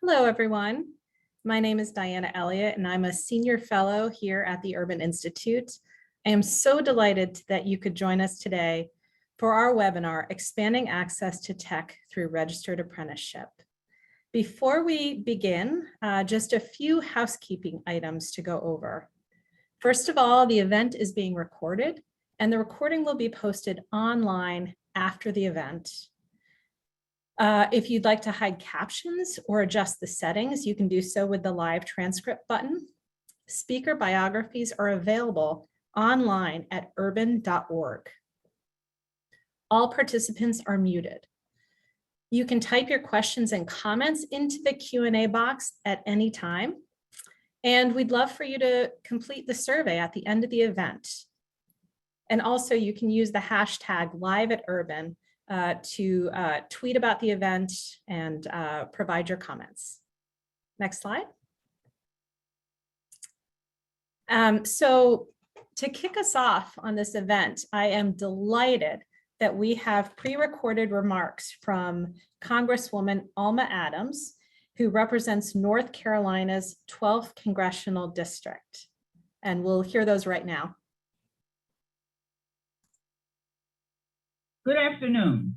Hello, everyone. My name is Diana Elliott, and I'm a senior fellow here at the Urban Institute. I am so delighted that you could join us today for our webinar, Expanding Access to Tech Through Registered Apprenticeship. Before we begin, just a few housekeeping items to go over. First of all, the event is being recorded, and the recording will be posted online after the event. If you'd like to hide captions or adjust the settings, you can do so with the live transcript button. Speaker biographies are available online at urban.org. All participants are muted. You can type your questions and comments into the Q&A box at any time. And we'd love for you to complete the survey at the end of the event. And also you can use the hashtag #LiveAtUrban to tweet about the event and provide your comments. Next slide. So to kick us off on this event, I am delighted that we have pre-recorded remarks from Congresswoman Alma Adams, who represents North Carolina's 12th Congressional District. And we'll hear those right now. Good afternoon.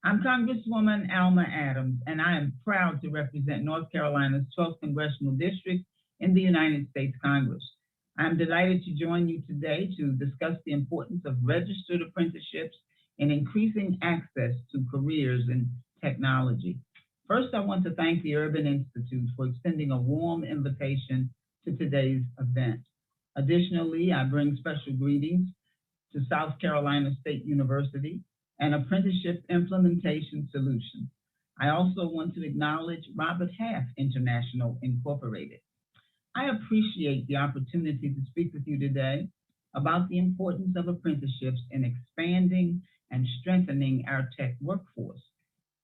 I'm Congresswoman Alma Adams, and I am proud to represent North Carolina's 12th Congressional District in the United States Congress. I'm delighted to join you today to discuss the importance of registered apprenticeships in increasing access to careers in technology. First, I want to thank the Urban Institute for extending a warm invitation to today's event. Additionally, I bring special greetings to South Carolina State University and Apprenticeship Implementation Solutions. I also want to acknowledge Robert Half International Incorporated. I appreciate the opportunity to speak with you today about the importance of apprenticeships in expanding and strengthening our tech workforce.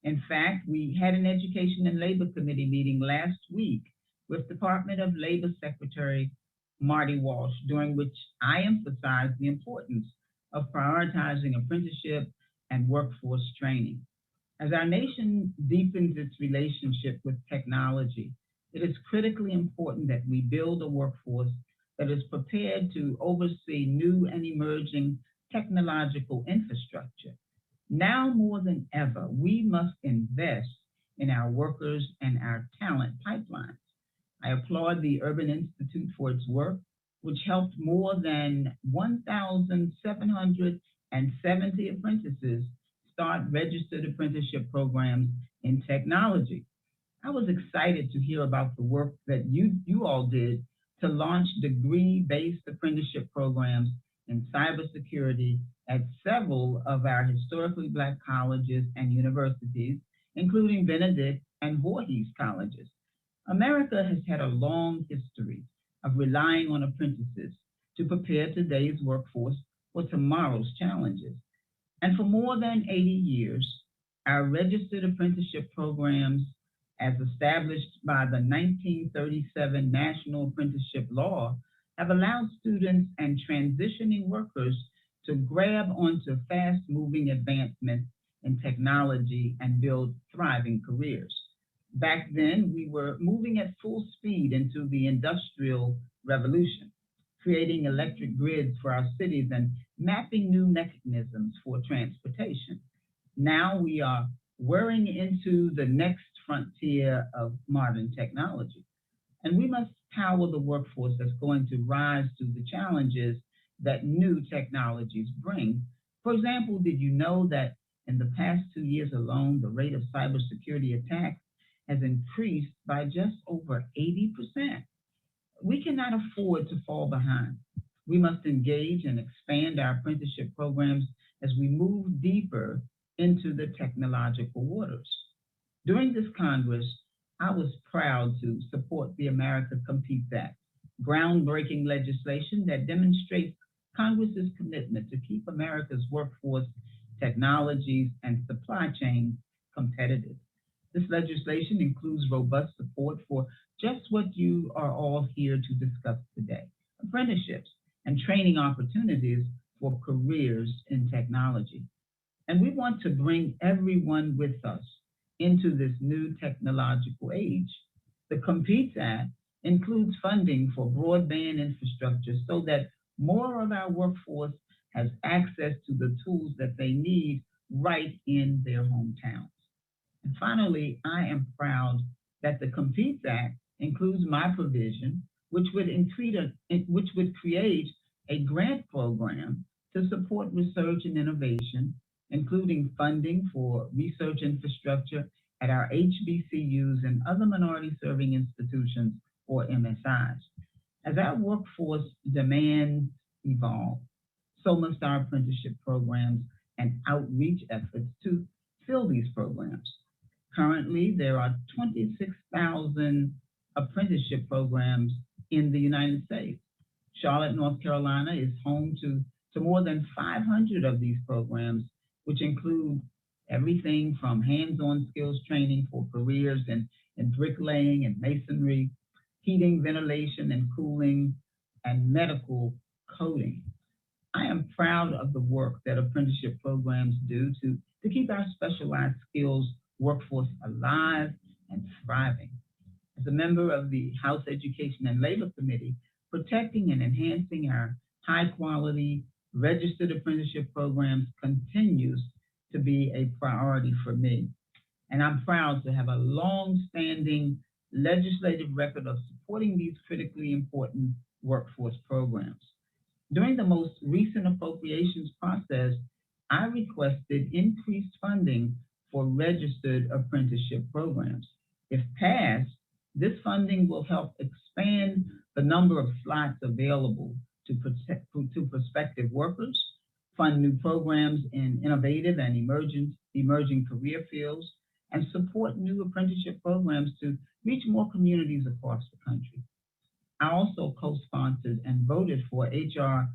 In fact, we had an Education and Labor Committee meeting last week with Department of Labor Secretary Marty Walsh, during which I emphasized the importance of prioritizing apprenticeship and workforce training. As our nation deepens its relationship with technology, it is critically important that we build a workforce that is prepared to oversee new and emerging technological infrastructure. Now more than ever, we must invest in our workers and our talent pipelines. I applaud the Urban Institute for its work, which helped more than 1,770 apprentices start registered apprenticeship programs in technology. I was excited to hear about the work that you all did to launch degree-based apprenticeship programs in cybersecurity at several of our historically Black colleges and universities, including Benedict and Voorhees colleges. America has had a long history of relying on apprentices to prepare today's workforce for tomorrow's challenges. And for more than 80 years, our registered apprenticeship programs, as established by the 1937 National Apprenticeship Law, have allowed students and transitioning workers to grab onto fast-moving advancements in technology and build thriving careers. Back then, we were moving at full speed into the Industrial Revolution, creating electric grids for our cities and mapping new mechanisms for transportation. Now we are whirring into the next frontier of modern technology. And we must power the workforce that's going to rise to the challenges that new technologies bring. For example, did you know that in the past 2 years alone, the rate of cybersecurity attacks has increased by just over 80%? We cannot afford to fall behind. We must engage and expand our apprenticeship programs as we move deeper into the technological waters. During this Congress, I was proud to support the America Competes Act, groundbreaking legislation that demonstrates Congress's commitment to keep America's workforce, technologies, and supply chains competitive. This legislation includes robust support for just what you are all here to discuss today: apprenticeships and training opportunities for careers in technology. And we want to bring everyone with us into this new technological age. The Competes Act includes funding for broadband infrastructure so that more of our workforce has access to the tools that they need right in their hometowns. And finally, I am proud that the Competes Act includes my provision, which would create a grant program to support research and innovation, including funding for research infrastructure at our HBCUs and other minority serving institutions, or MSIs. As our workforce demands evolve, so must our apprenticeship programs and outreach efforts to fill these programs. Currently, there are 26,000 apprenticeship programs in the United States. Charlotte, North Carolina is home to more than 500 of these programs, which include everything from hands-on skills training for careers in bricklaying and masonry, heating, ventilation and cooling, and medical coding. I am proud of the work that apprenticeship programs do to keep our specialized skills workforce alive and thriving. As a member of the House Education and Labor Committee, protecting and enhancing our high-quality registered apprenticeship programs continues to be a priority for me. And I'm proud to have a long-standing legislative record of supporting these critically important workforce programs. During the most recent appropriations process, I requested increased funding for registered apprenticeship programs. If passed, this funding will help expand the number of slots available to prospective workers, fund new programs in innovative and emerging career fields, and support new apprenticeship programs to reach more communities across the country. I also co-sponsored and voted for HR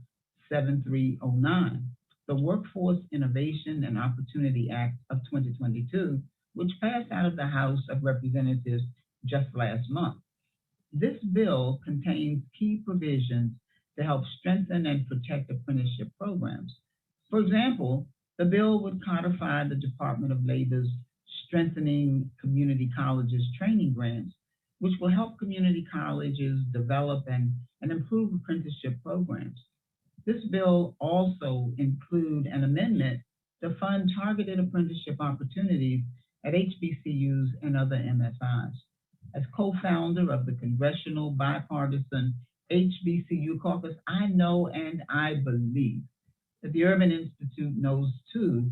7309, the Workforce Innovation and Opportunity Act of 2022, which passed out of the House of Representatives just last month. This bill contains key provisions to help strengthen and protect apprenticeship programs. For example, the bill would codify the Department of Labor's Strengthening Community Colleges Training Grants, which will help community colleges develop and improve apprenticeship programs. This bill also includes an amendment to fund targeted apprenticeship opportunities at HBCUs and other MSIs. As co-founder of the Congressional Bipartisan HBCU Caucus, I know and I believe that the Urban Institute knows too.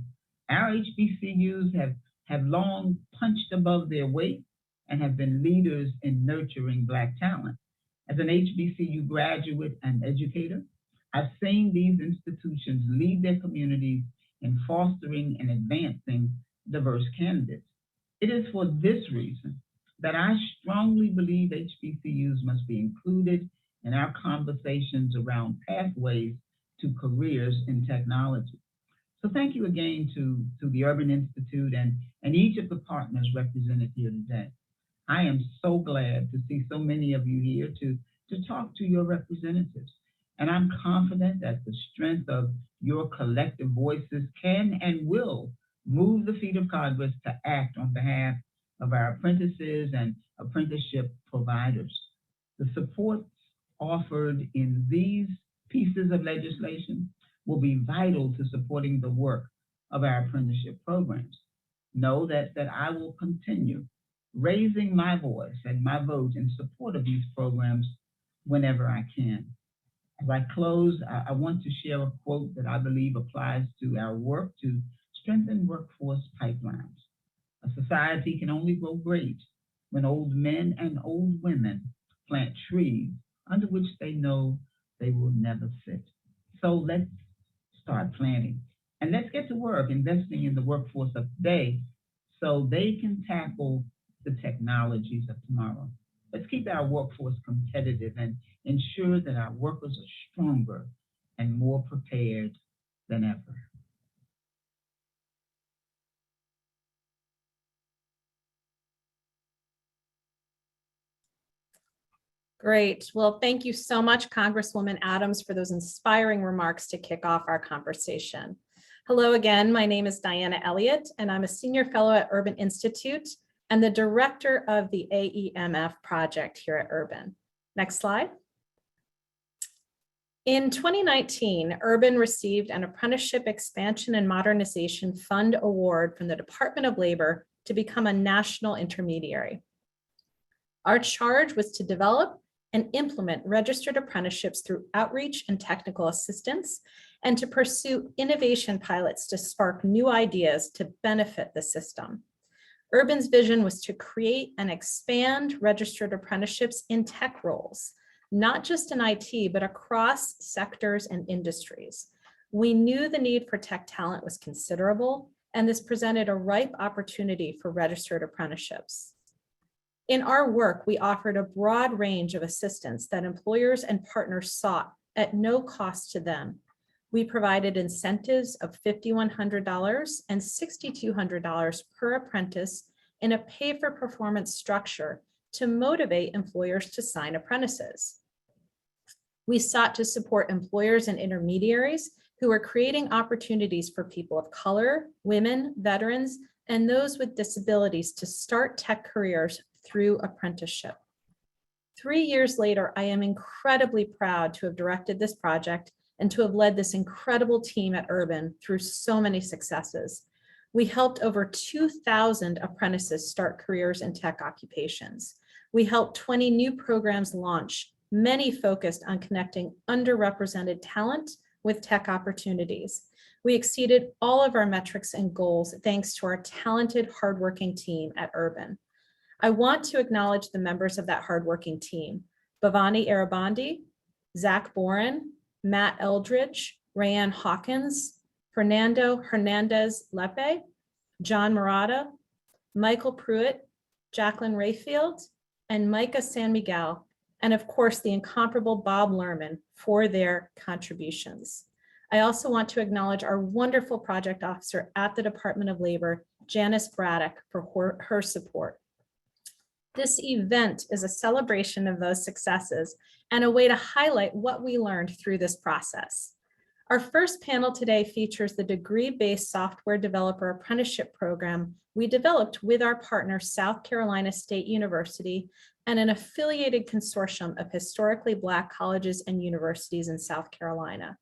Our HBCUs have long punched above their weight and have been leaders in nurturing Black talent. As an HBCU graduate and educator, I've seen these institutions lead their communities in fostering and advancing diverse candidates. It is for this reason that I strongly believe HBCUs must be included in our conversations around pathways to careers in technology. So thank you again to the Urban Institute and each of the partners represented here today. I am so glad to see so many of you here to talk to your representatives. And I'm confident that the strength of your collective voices can and will move the feet of Congress to act on behalf of our apprentices and apprenticeship providers. The supports offered in these pieces of legislation will be vital to supporting the work of our apprenticeship programs. Know that I will continue raising my voice and my vote in support of these programs whenever I can. As I close, I want to share a quote that I believe applies to our work to strengthen workforce pipelines. A society can only grow great when old men and old women plant trees under which they know they will never sit. So let's start planting. And let's get to work investing in the workforce of today so they can tackle the technologies of tomorrow. Let's keep our workforce competitive and ensure that our workers are stronger and more prepared than ever. Great. Well, thank you so much, Congresswoman Adams, for those inspiring remarks to kick off our conversation. Hello again, my name is Diana Elliott, and I'm a senior fellow at Urban Institute and the director of the AEMF project here at Urban. Next slide. In 2019, Urban received an Apprenticeship Expansion and Modernization Fund Award from the Department of Labor to become a national intermediary. Our charge was to develop and implement registered apprenticeships through outreach and technical assistance, and to pursue innovation pilots to spark new ideas to benefit the system. Urban's vision was to create and expand registered apprenticeships in tech roles, not just in IT, but across sectors and industries. We knew the need for tech talent was considerable, and this presented a ripe opportunity for registered apprenticeships. In our work, we offered a broad range of assistance that employers and partners sought at no cost to them. We provided incentives of $5,100 and $6,200 per apprentice in a pay-for-performance structure to motivate employers to sign apprentices. We sought to support employers and intermediaries who are creating opportunities for people of color, women, veterans, and those with disabilities to start tech careers through apprenticeship. 3 years later, I am incredibly proud to have directed this project and to have led this incredible team at Urban through so many successes. We helped over 2,000 apprentices start careers in tech occupations. We helped 20 new programs launch, many focused on connecting underrepresented talent with tech opportunities. We exceeded all of our metrics and goals thanks to our talented, hardworking team at Urban. I want to acknowledge the members of that hardworking team: Bhavani Arabandi, Zach Boren, Matt Eldridge, Raeanne Hawkins, Fernando Hernandez Lepe, John Murata, Michael Pruitt, Jacqueline Rayfield, and Micah San Miguel, and of course the incomparable Bob Lerman for their contributions. I also want to acknowledge our wonderful project officer at the Department of Labor, Janice Braddock, for her support. This event is a celebration of those successes and a way to highlight what we learned through this process. Our first panel today features the degree-based software developer apprenticeship program we developed with our partner, South Carolina State University, and an affiliated consortium of historically Black colleges and universities in South Carolina.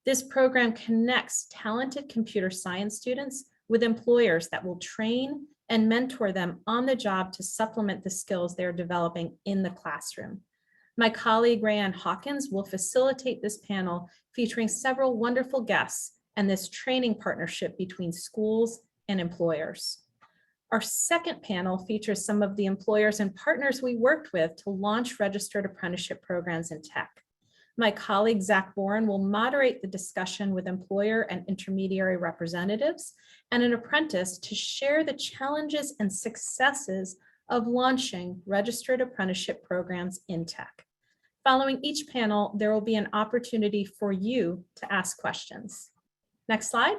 This program connects talented computer science students with employers that will train and mentor them on the job to supplement the skills they're developing in the classroom. My colleague Raeanne Hawkins will facilitate this panel featuring several wonderful guests and this training partnership between schools and employers. Our second panel features some of the employers and partners we worked with to launch registered apprenticeship programs in tech. My colleague Zach Boren will moderate the discussion with employer and intermediary representatives and an apprentice to share the challenges and successes of launching registered apprenticeship programs in tech. Following each panel, there will be an opportunity for you to ask questions. Next slide.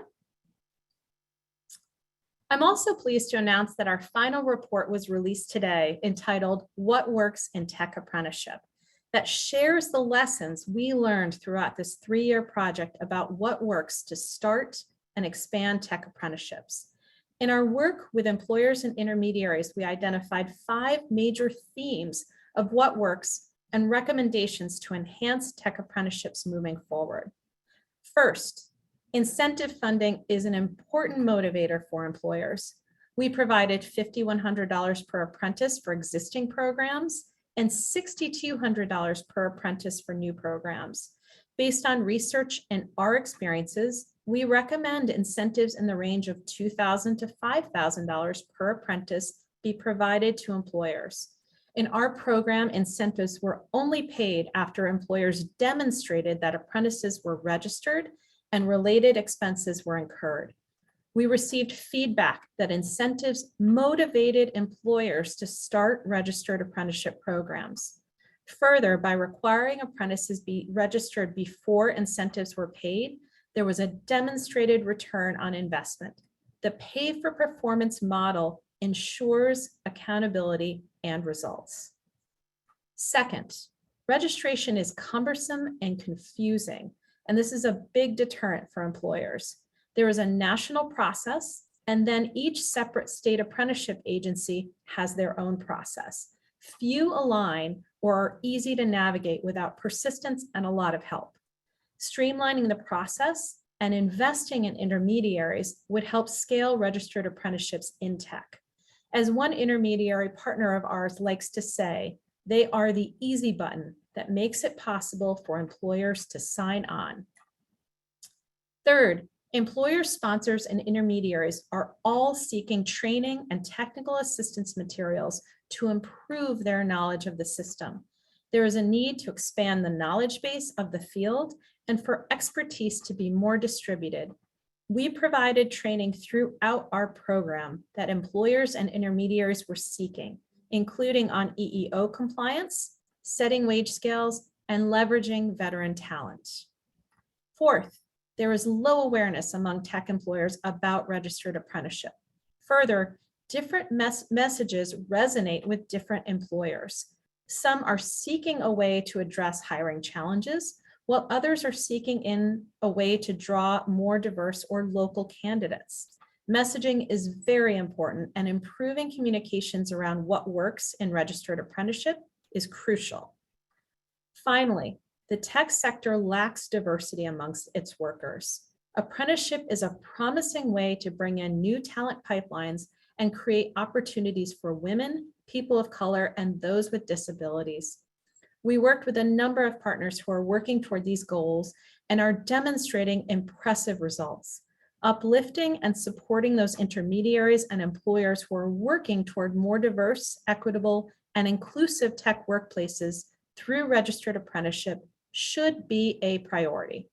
I'm also pleased to announce that our final report was released today entitled "What Works in Tech Apprenticeship," that shares the lessons we learned throughout this 3-year project about what works to start and expand tech apprenticeships. In our work with employers and intermediaries, we identified 5 major themes of what works and recommendations to enhance tech apprenticeships moving forward. First, incentive funding is an important motivator for employers. We provided $5,100 per apprentice for existing programs and $6,200 per apprentice for new programs. Based on research and our experiences, we recommend incentives in the range of $2,000 to $5,000 per apprentice be provided to employers. In our program, incentives were only paid after employers demonstrated that apprentices were registered and related expenses were incurred. We received feedback that incentives motivated employers to start registered apprenticeship programs. Further, by requiring apprentices be registered before incentives were paid, there was a demonstrated return on investment. The pay-for-performance model ensures accountability and results. Second, registration is cumbersome and confusing, and this is a big deterrent for employers. There is a national process, and then each separate state apprenticeship agency has their own process. Few align or are easy to navigate without persistence and a lot of help. Streamlining the process and investing in intermediaries would help scale registered apprenticeships in tech. As one intermediary partner of ours likes to say, they are the easy button that makes it possible for employers to sign on. Third, employer sponsors and intermediaries are all seeking training and technical assistance materials to improve their knowledge of the system. There is a need to expand the knowledge base of the field and for expertise to be more distributed. We provided training throughout our program that employers and intermediaries were seeking, including on EEO compliance, setting wage scales, and leveraging veteran talent. Fourth, there is low awareness among tech employers about registered apprenticeship. Further, different messages resonate with different employers. Some are seeking a way to address hiring challenges, while others are seeking in a way to draw more diverse or local candidates. Messaging is very important, and improving communications around what works in registered apprenticeship is crucial. Finally, the tech sector lacks diversity amongst its workers. Apprenticeship is a promising way to bring in new talent pipelines and create opportunities for women, people of color, and those with disabilities. We worked with a number of partners who are working toward these goals and are demonstrating impressive results, uplifting and supporting those intermediaries and employers who are working toward more diverse, equitable, and inclusive tech workplaces through registered apprenticeship should be a priority.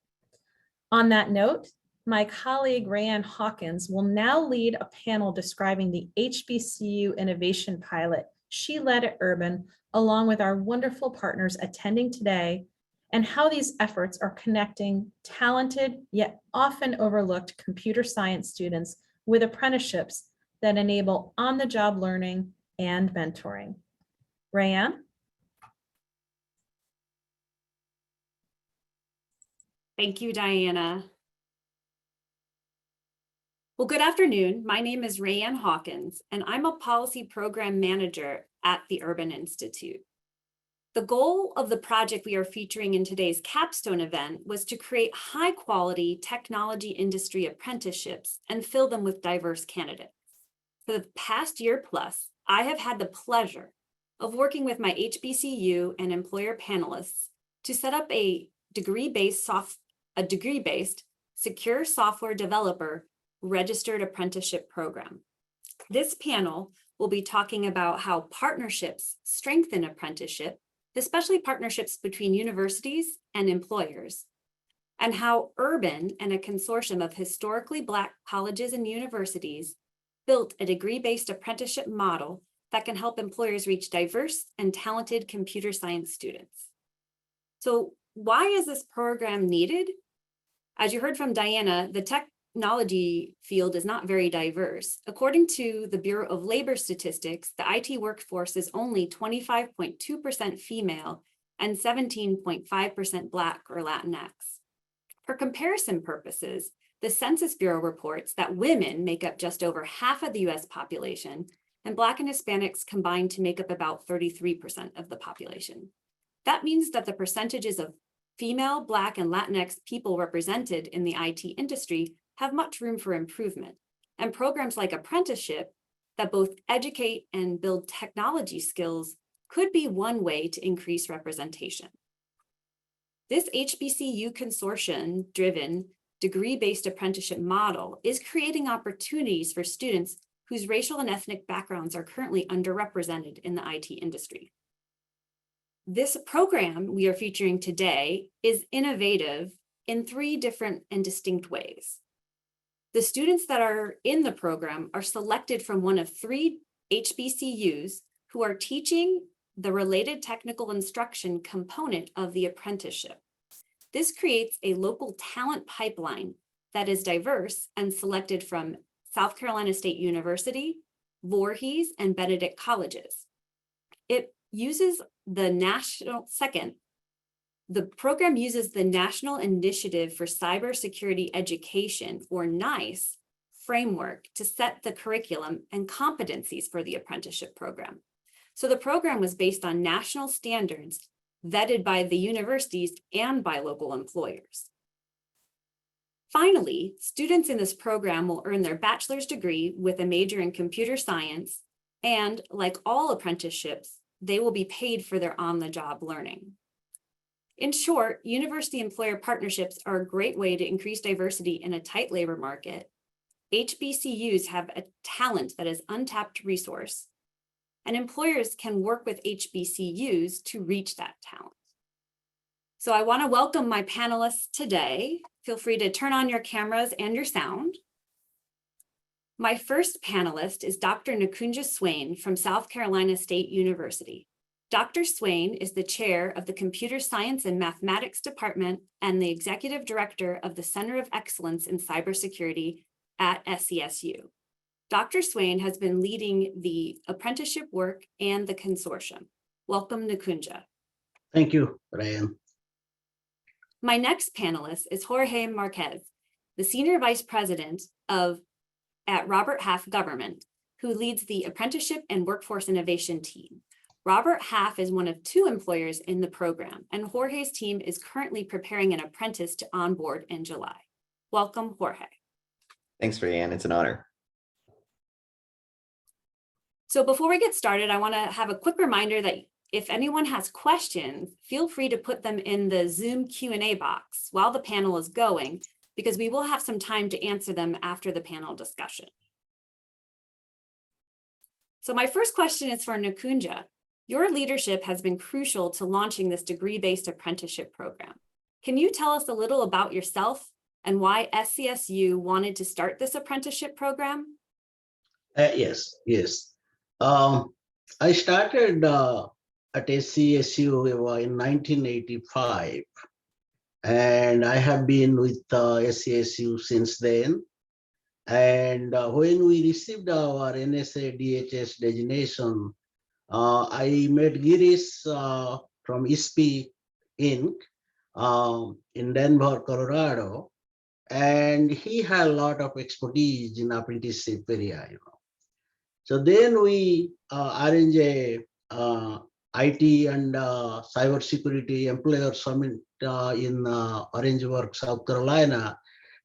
On that note, my colleague Raeanne Hawkins will now lead a panel describing the HBCU innovation pilot she led at Urban, along with our wonderful partners attending today, and how these efforts are connecting talented yet often overlooked computer science students with apprenticeships that enable on-the-job learning and mentoring. Raeanne? Thank you, Diana. Well, good afternoon. My name is Raeanne Hawkins, and I'm a policy program manager at the Urban Institute. The goal of the project we are featuring in today's capstone event was to create high-quality technology industry apprenticeships and fill them with diverse candidates. For the past year plus, I have had the pleasure of working with my HBCU and employer panelists to set up a degree-based secure software developer registered apprenticeship program. This panel will be talking about how partnerships strengthen apprenticeship, especially partnerships between universities and employers, and how Urban and a consortium of historically Black colleges and universities built a degree-based apprenticeship model that can help employers reach diverse and talented computer science students. So why is this program needed? As you heard from Diana, the technology field is not very diverse. According to the Bureau of Labor Statistics, the IT workforce is only 25.2% female and 17.5% Black or Latinx. For comparison purposes, the Census Bureau reports that women make up just over half of the US population, and Black and Hispanics combine to make up about 33% of the population. That means that the percentages of female, Black, and Latinx people represented in the IT industry have much room for improvement. And programs like Apprenticeship that both educate and build technology skills could be one way to increase representation. This HBCU consortium-driven degree-based apprenticeship model is creating opportunities for students whose racial and ethnic backgrounds are currently underrepresented in the IT industry. This program we are featuring today is innovative in 3 different and distinct ways. The students that are in the program are selected from one of 3 HBCUs who are teaching the related technical instruction component of the apprenticeship. This creates a local talent pipeline that is diverse and selected from South Carolina State University, Voorhees, and Benedict colleges. It uses the The program uses the National Initiative for Cybersecurity Education, or NICE, framework to set the curriculum and competencies for the apprenticeship program. So the program was based on national standards vetted by the universities and by local employers. Finally, students in this program will earn their bachelor's degree with a major in computer science, and like all apprenticeships, they will be paid for their on-the-job learning. In short, university employer partnerships are a great way to increase diversity in a tight labor market. HBCUs have a talent that is untapped resource, and employers can work with HBCUs to reach that talent. So I want to welcome my panelists today. Feel free to turn on your cameras and your sound. My first panelist is Dr. Nikunja Swain from South Carolina State University. Dr. Swain is the chair of the Computer Science and Mathematics Department and the executive director of the Center of Excellence in Cybersecurity at SCSU. Dr. Swain has been leading the apprenticeship work and the consortium. Welcome, Nikunja. Thank you, Raeanne. My next panelist is Jorge Marquez, the senior vice president at Robert Half Government, who leads the apprenticeship and workforce innovation team. Robert Half is one of 2 employers in the program, and Jorge's team is currently preparing an apprentice to onboard in July. Welcome, Jorge. Thanks, Raeanne. It's an honor. So before we get started, I want to have a quick reminder that if anyone has questions, feel free to put them in the Zoom Q&A box while the panel is going, because we will have some time to answer them after the panel discussion. So my first question is for Nikunja. Your leadership has been crucial to launching this degree-based apprenticeship program. Can you tell us a little about yourself and why SCSU wanted to start this apprenticeship program? Yes. I started at SCSU in 1985, and I have been with SCSU since then. And when we received our NSA DHS designation, I met Girish from ISP Inc. In Denver, Colorado, and he had a lot of expertise in apprenticeship area. So then we arranged a IT and cybersecurity employer summit in Orangeburg, South Carolina,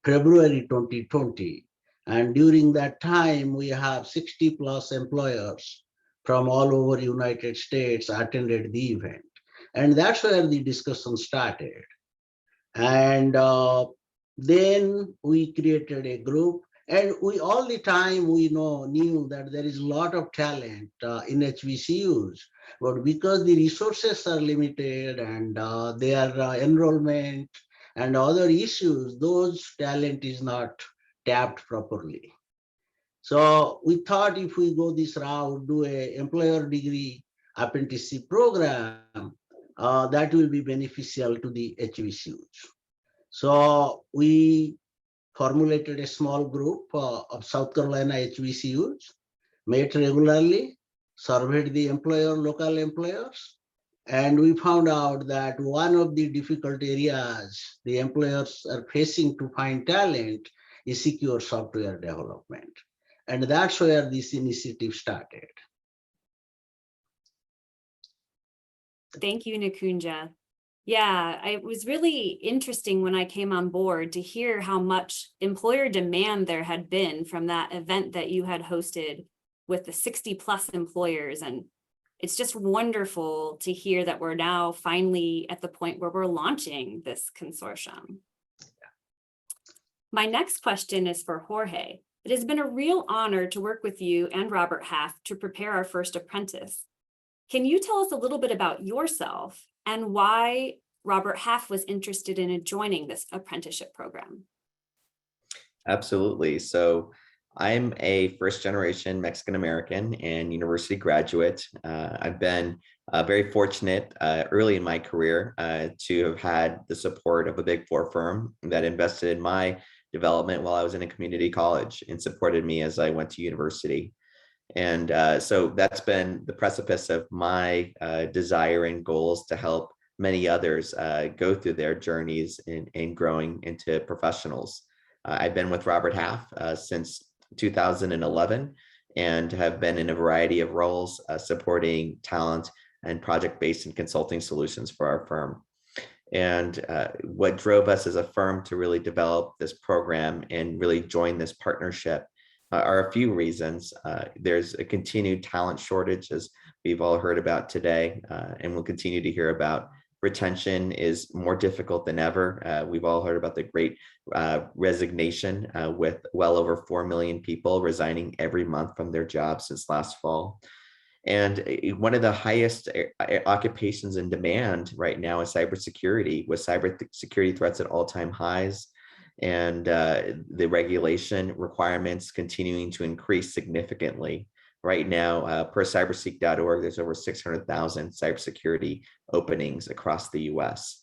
February 2020. And during that time, we have 60 plus employers from all over United States attended the event. And that's where the discussion started. And then we created a group, and we all the time we knew that there is a lot of talent in HBCUs, but because the resources are limited and their enrollment and other issues, those talent is not tapped properly. So we thought if we go this route, do a employer degree apprenticeship program, that will be beneficial to the HBCUs. So we formulated a small group of South Carolina HBCUs, met regularly, surveyed the local employers, and we found out that one of the difficult areas the employers are facing to find talent is secure software development. And that's where this initiative started. Thank you, Nikunja. Yeah, it was really interesting when I came on board to hear how much employer demand there had been from that event that you had hosted with the 60 plus employers. And it's just wonderful to hear that we're now finally at the point where we're launching this consortium. My next question is for Jorge. It has been a real honor to work with you and Robert Half to prepare our first apprentice. Can you tell us a little bit about yourself and why Robert Half was interested in joining this apprenticeship program? Absolutely. So I'm a first-generation Mexican-American and university graduate. I've been very fortunate early in my career to have had the support of a Big Four firm that invested in my development while I was in a community college and supported me as I went to university. And so that's been the precipice of my desire and goals to help many others go through their journeys in growing into professionals. I've been with Robert Half since 2011 and have been in a variety of roles supporting talent and project-based and consulting solutions for our firm. And what drove us as a firm to really develop this program and really join this partnership are a few reasons. There's a continued talent shortage, as we've all heard about today, and we'll continue to hear about. Retention is more difficult than ever. We've all heard about the great resignation with well over 4 million people resigning every month from their jobs since last fall. And one of the highest occupations in demand right now is cybersecurity, with cybersecurity threats at all-time highs and the regulation requirements continuing to increase significantly. Right now, per cyberseek.org, there's over 600,000 cybersecurity openings across the US.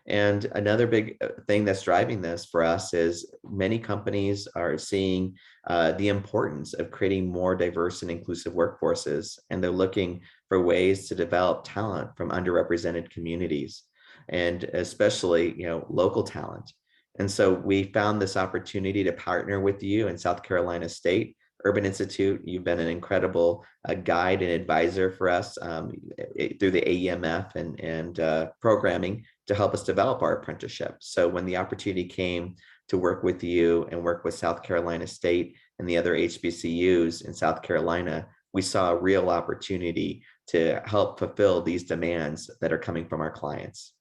And another big thing that's driving this for us is many companies are seeing the importance of creating more diverse and inclusive workforces, and they're looking for ways to develop talent from underrepresented communities, and especially local talent. And so we found this opportunity to partner with you in South Carolina State Urban Institute. You've been an incredible guide and advisor for us through the AEMF and programming to help us develop our apprenticeship. So when the opportunity came to work with you and work with South Carolina State and the other HBCUs in South Carolina, we saw a real opportunity to help fulfill these demands that are coming from our clients.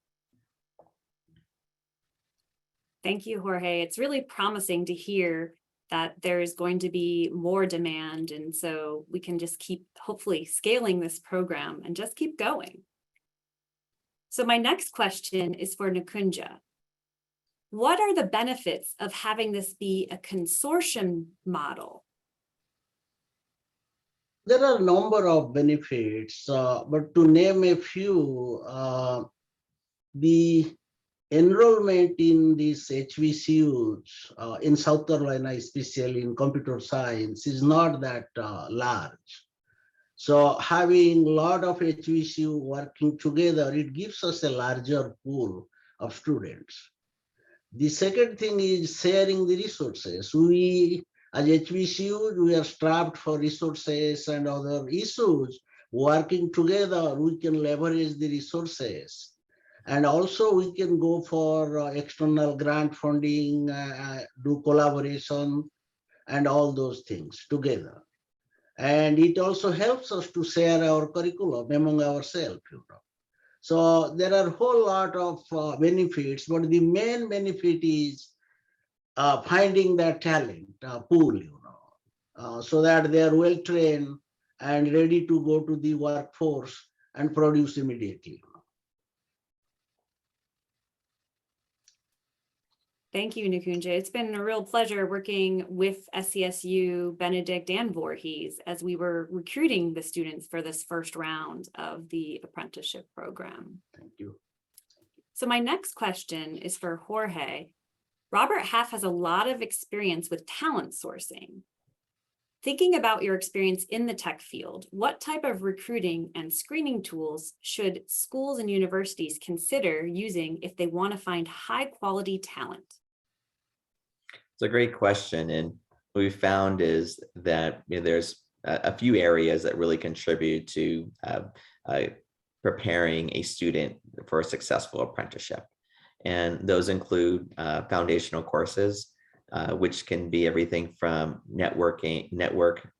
Thank you, Jorge. It's really promising to hear that there is going to be more demand. And so we can just keep hopefully scaling this program and just keep going. So my next question is for Nikunja. What are the benefits of having this be a consortium model? There are a number of benefits, but to name a few, the enrollment in these HBCUs in South Carolina, especially in computer science, is not that large. So having a lot of HBCU working together, it gives us a larger pool of students. The second thing is sharing the resources. We, as HBCU, we are strapped for resources and other issues. Working together, we can leverage the resources. And also we can go for external grant funding, do collaboration, and all those things together. And it also helps us to share our curriculum among ourselves. So there are a whole lot of benefits, but the main benefit is finding that talent pool, so that they are well trained and ready to go to the workforce and produce immediately. Thank you, Nikunja. It's been a real pleasure working with SCSU, Benedict, and Voorhees as we were recruiting the students for this first round of the apprenticeship program. Thank you. So my next question is for Jorge. Robert Half has a lot of experience with talent sourcing. Thinking about your experience in the tech field, what type of recruiting and screening tools should schools and universities consider using if they want to find high quality talent? It's a great question. And what we found is that there's a few areas that really contribute to preparing a student for a successful apprenticeship. And those include foundational courses, which can be everything from network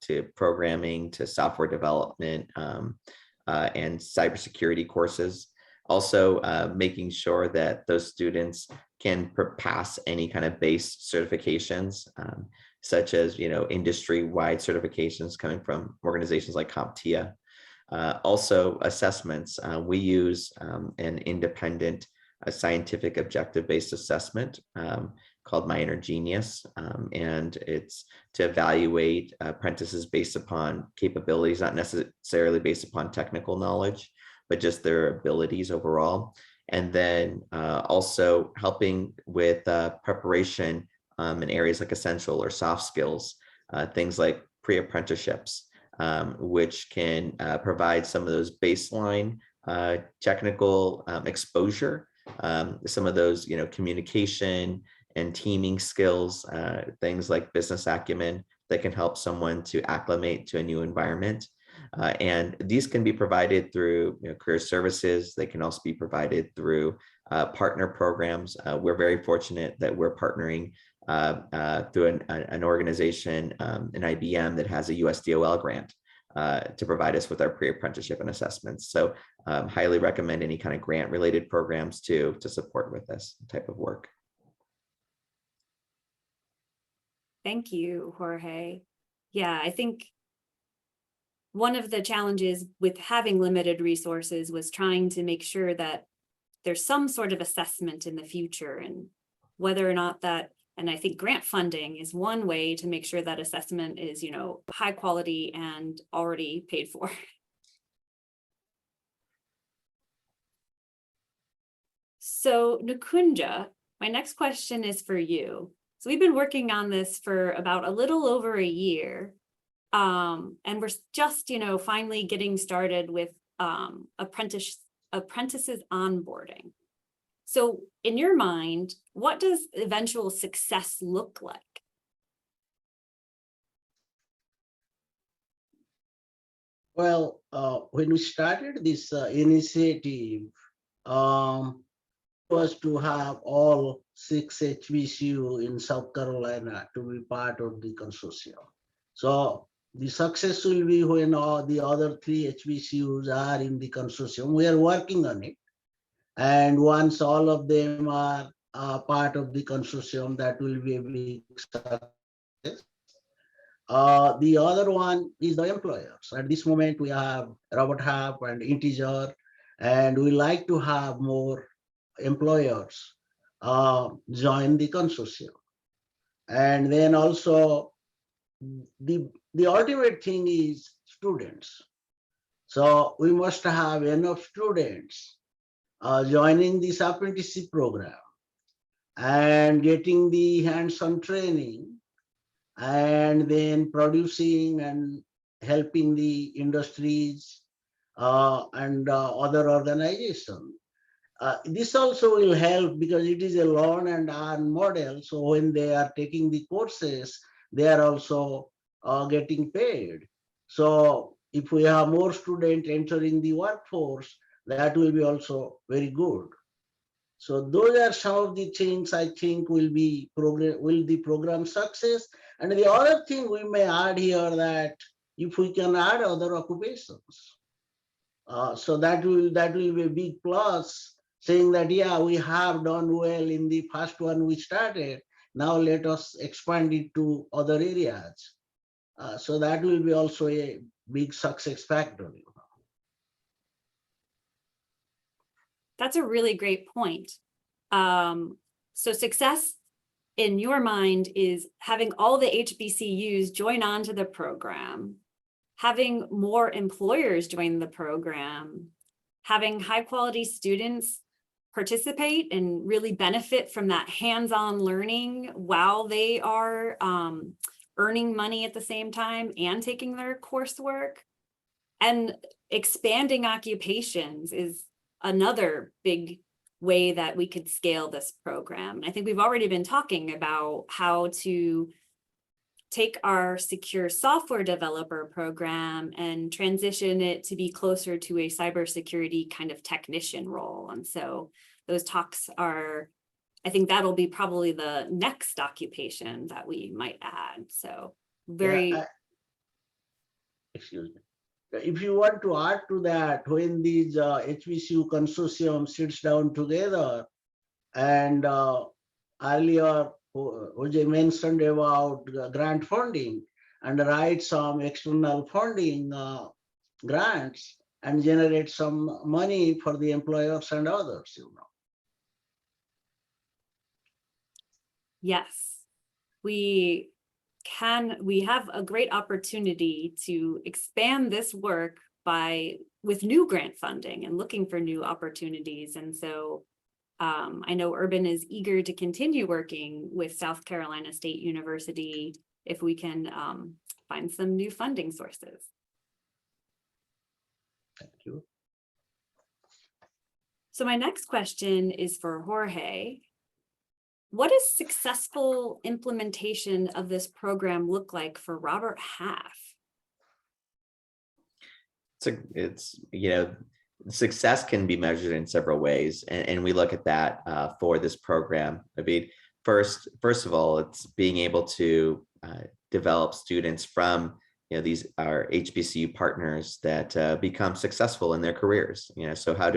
to programming to software development and cybersecurity courses. Also, making sure that those students can pass any kind of base certifications, such as industry-wide certifications coming from organizations like CompTIA. Also, assessments. We use an independent scientific objective-based assessment called My Inner Genius, and it's to evaluate apprentices based upon capabilities, not necessarily based upon technical knowledge, but just their abilities overall. And then also helping with preparation in areas like essential or soft skills, things like pre-apprenticeships, which can provide some of those baseline technical exposure, some of those, communication and teaming skills, things like business acumen that can help someone to acclimate to a new environment. And these can be provided through career services. They can also be provided through partner programs. We're very fortunate that we're partnering through an organization, an IBM, that has a USDOL grant to provide us with our pre-apprenticeship and assessments. So highly recommend any kind of grant related programs to support with this type of work. Thank you, Jorge. Yeah, I think one of the challenges with having limited resources was trying to make sure that there's some sort of assessment in the future, and whether or not that, and I think grant funding is one way to make sure that assessment is, high quality and already paid for. So Nukunja, my next question is for you. So we've been working on this for about a little over a year. And we're just, finally getting started with apprentices onboarding. So in your mind, what does eventual success look like? Well, when we started this initiative, was to have all 6 HBCU in South Carolina to be part of the consortium. So the success will be when all the other 3 HBCUs are in the consortium. We are working on it. And once all of them are part of the consortium, that will be a big success. The other one is the employers. At this moment, we have Robert Half and Integer, and we like to have more employers join the consortium. And then also the ultimate thing is students. So we must have enough students joining this apprenticeship program and getting the hands-on training, and then producing and helping the industries and other organizations. This also will help because it is a learn and earn model. So when they are taking the courses, they are also getting paid. So if we have more students entering the workforce, that will be also very good. So those are some of the things I think will be the program success. And the other thing we may add here that if we can add other occupations, so that will be a big plus, saying that, yeah, we have done well in the first one we started. Now let us expand it to other areas. So that will be also a big success factor. That's a really great point. So success in your mind is having all the HBCUs join on to the program, having more employers join the program, having high quality students participate and really benefit from that hands-on learning while they are earning money at the same time and taking their coursework. And expanding occupations is another big way that we could scale this program. And I think we've already been talking about how to take our secure software developer program and transition it to be closer to a cybersecurity kind of technician role. And so those talks are, I think that'll be probably the next occupation that we might add. So very. Yeah, excuse me. If you want to add to that, when these HBCU consortium sits down together, and earlier Jose mentioned about grant funding, and write some external funding grants and generate some money for the employers and others, Yes, we have a great opportunity to expand this work with new grant funding and looking for new opportunities. And so I know Urban is eager to continue working with South Carolina State University if we can find some new funding sources. Thank you. So my next question is for Jorge. What does successful implementation of this program look like for Robert Half? It's success can be measured in several ways, and we look at that for this program. I mean, first of all, it's being able to develop students from these are HBCU partners that become successful in their careers. So how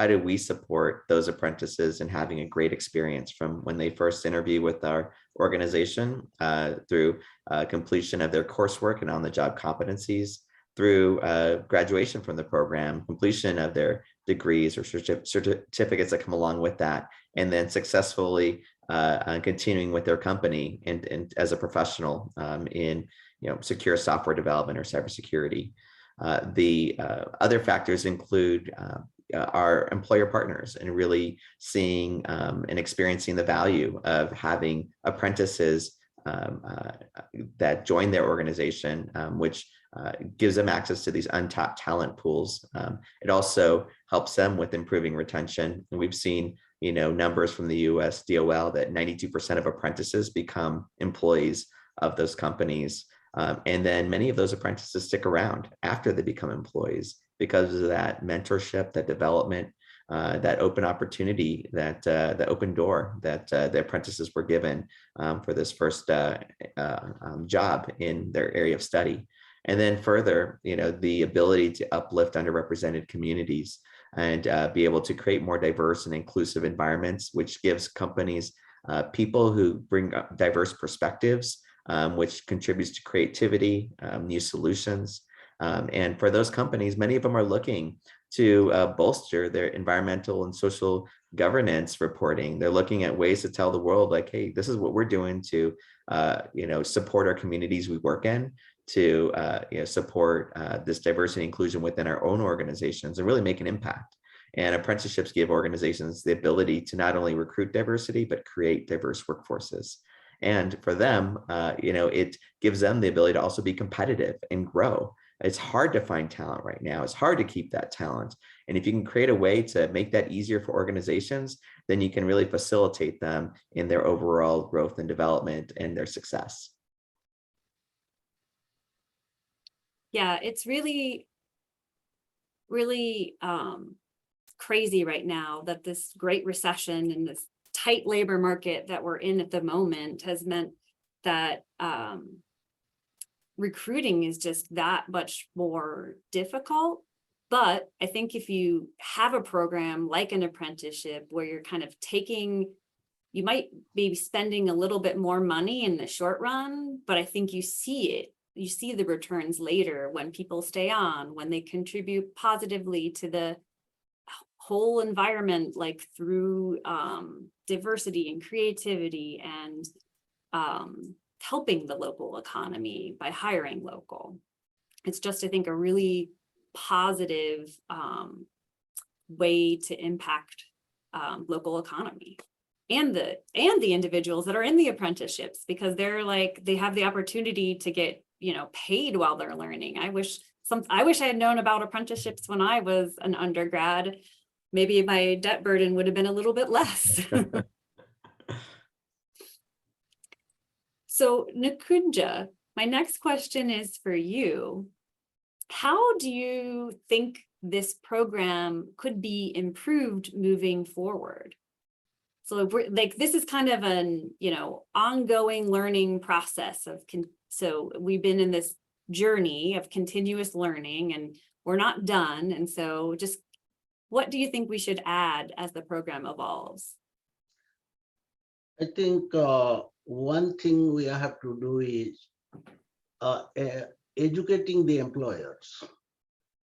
do we support those apprentices in having a great experience from when they first interview with our organization through completion of their coursework and on-the-job competencies, through graduation from the program, completion of their degrees or certificates that come along with that, and then successfully continuing with their company and as a professional in secure software development or cybersecurity. The other factors include our employer partners and really seeing and experiencing the value of having apprentices that join their organization, which gives them access to these untapped talent pools. It also helps them with improving retention. And we've seen, numbers from the US DOL that 92% of apprentices become employees of those companies. And then many of those apprentices stick around after they become employees because of that mentorship, that development, that open opportunity, that open door that the apprentices were given for this first job in their area of study. And then further, the ability to uplift underrepresented communities and be able to create more diverse and inclusive environments, which gives companies people who bring diverse perspectives, which contributes to creativity, new solutions. And for those companies, many of them are looking to bolster their environmental and social governance reporting. They're looking at ways to tell the world, like, hey, this is what we're doing to support our communities we work in, to support this diversity and inclusion within our own organizations and really make an impact. And apprenticeships give organizations the ability to not only recruit diversity, but create diverse workforces. And for them, it gives them the ability to also be competitive and grow. It's hard to find talent right now. It's hard to keep that talent. And if you can create a way to make that easier for organizations, then you can really facilitate them in their overall growth and development and their success. Yeah, it's really, really crazy right now that this great recession and this tight labor market that we're in at the moment has meant that recruiting is just that much more difficult. But I think if you have a program like an apprenticeship where you're kind of you might be spending a little bit more money in the short run, but I think you see the returns later when people stay on, when they contribute positively to the whole environment, like through diversity and creativity and helping the local economy by hiring local. It's just, I think, a really positive way to impact local economy and the individuals that are in the apprenticeships, because they have the opportunity to get paid while they're learning. I wish I had known about apprenticeships when I was an undergrad. Maybe my debt burden would have been a little bit less. So Nikunja, my next question is for you. How do you think this program could be improved moving forward? So this is kind of an ongoing learning process so we've been in this journey of continuous learning and we're not done. And so just what do you think we should add as the program evolves? I think one thing we have to do is educating the employers,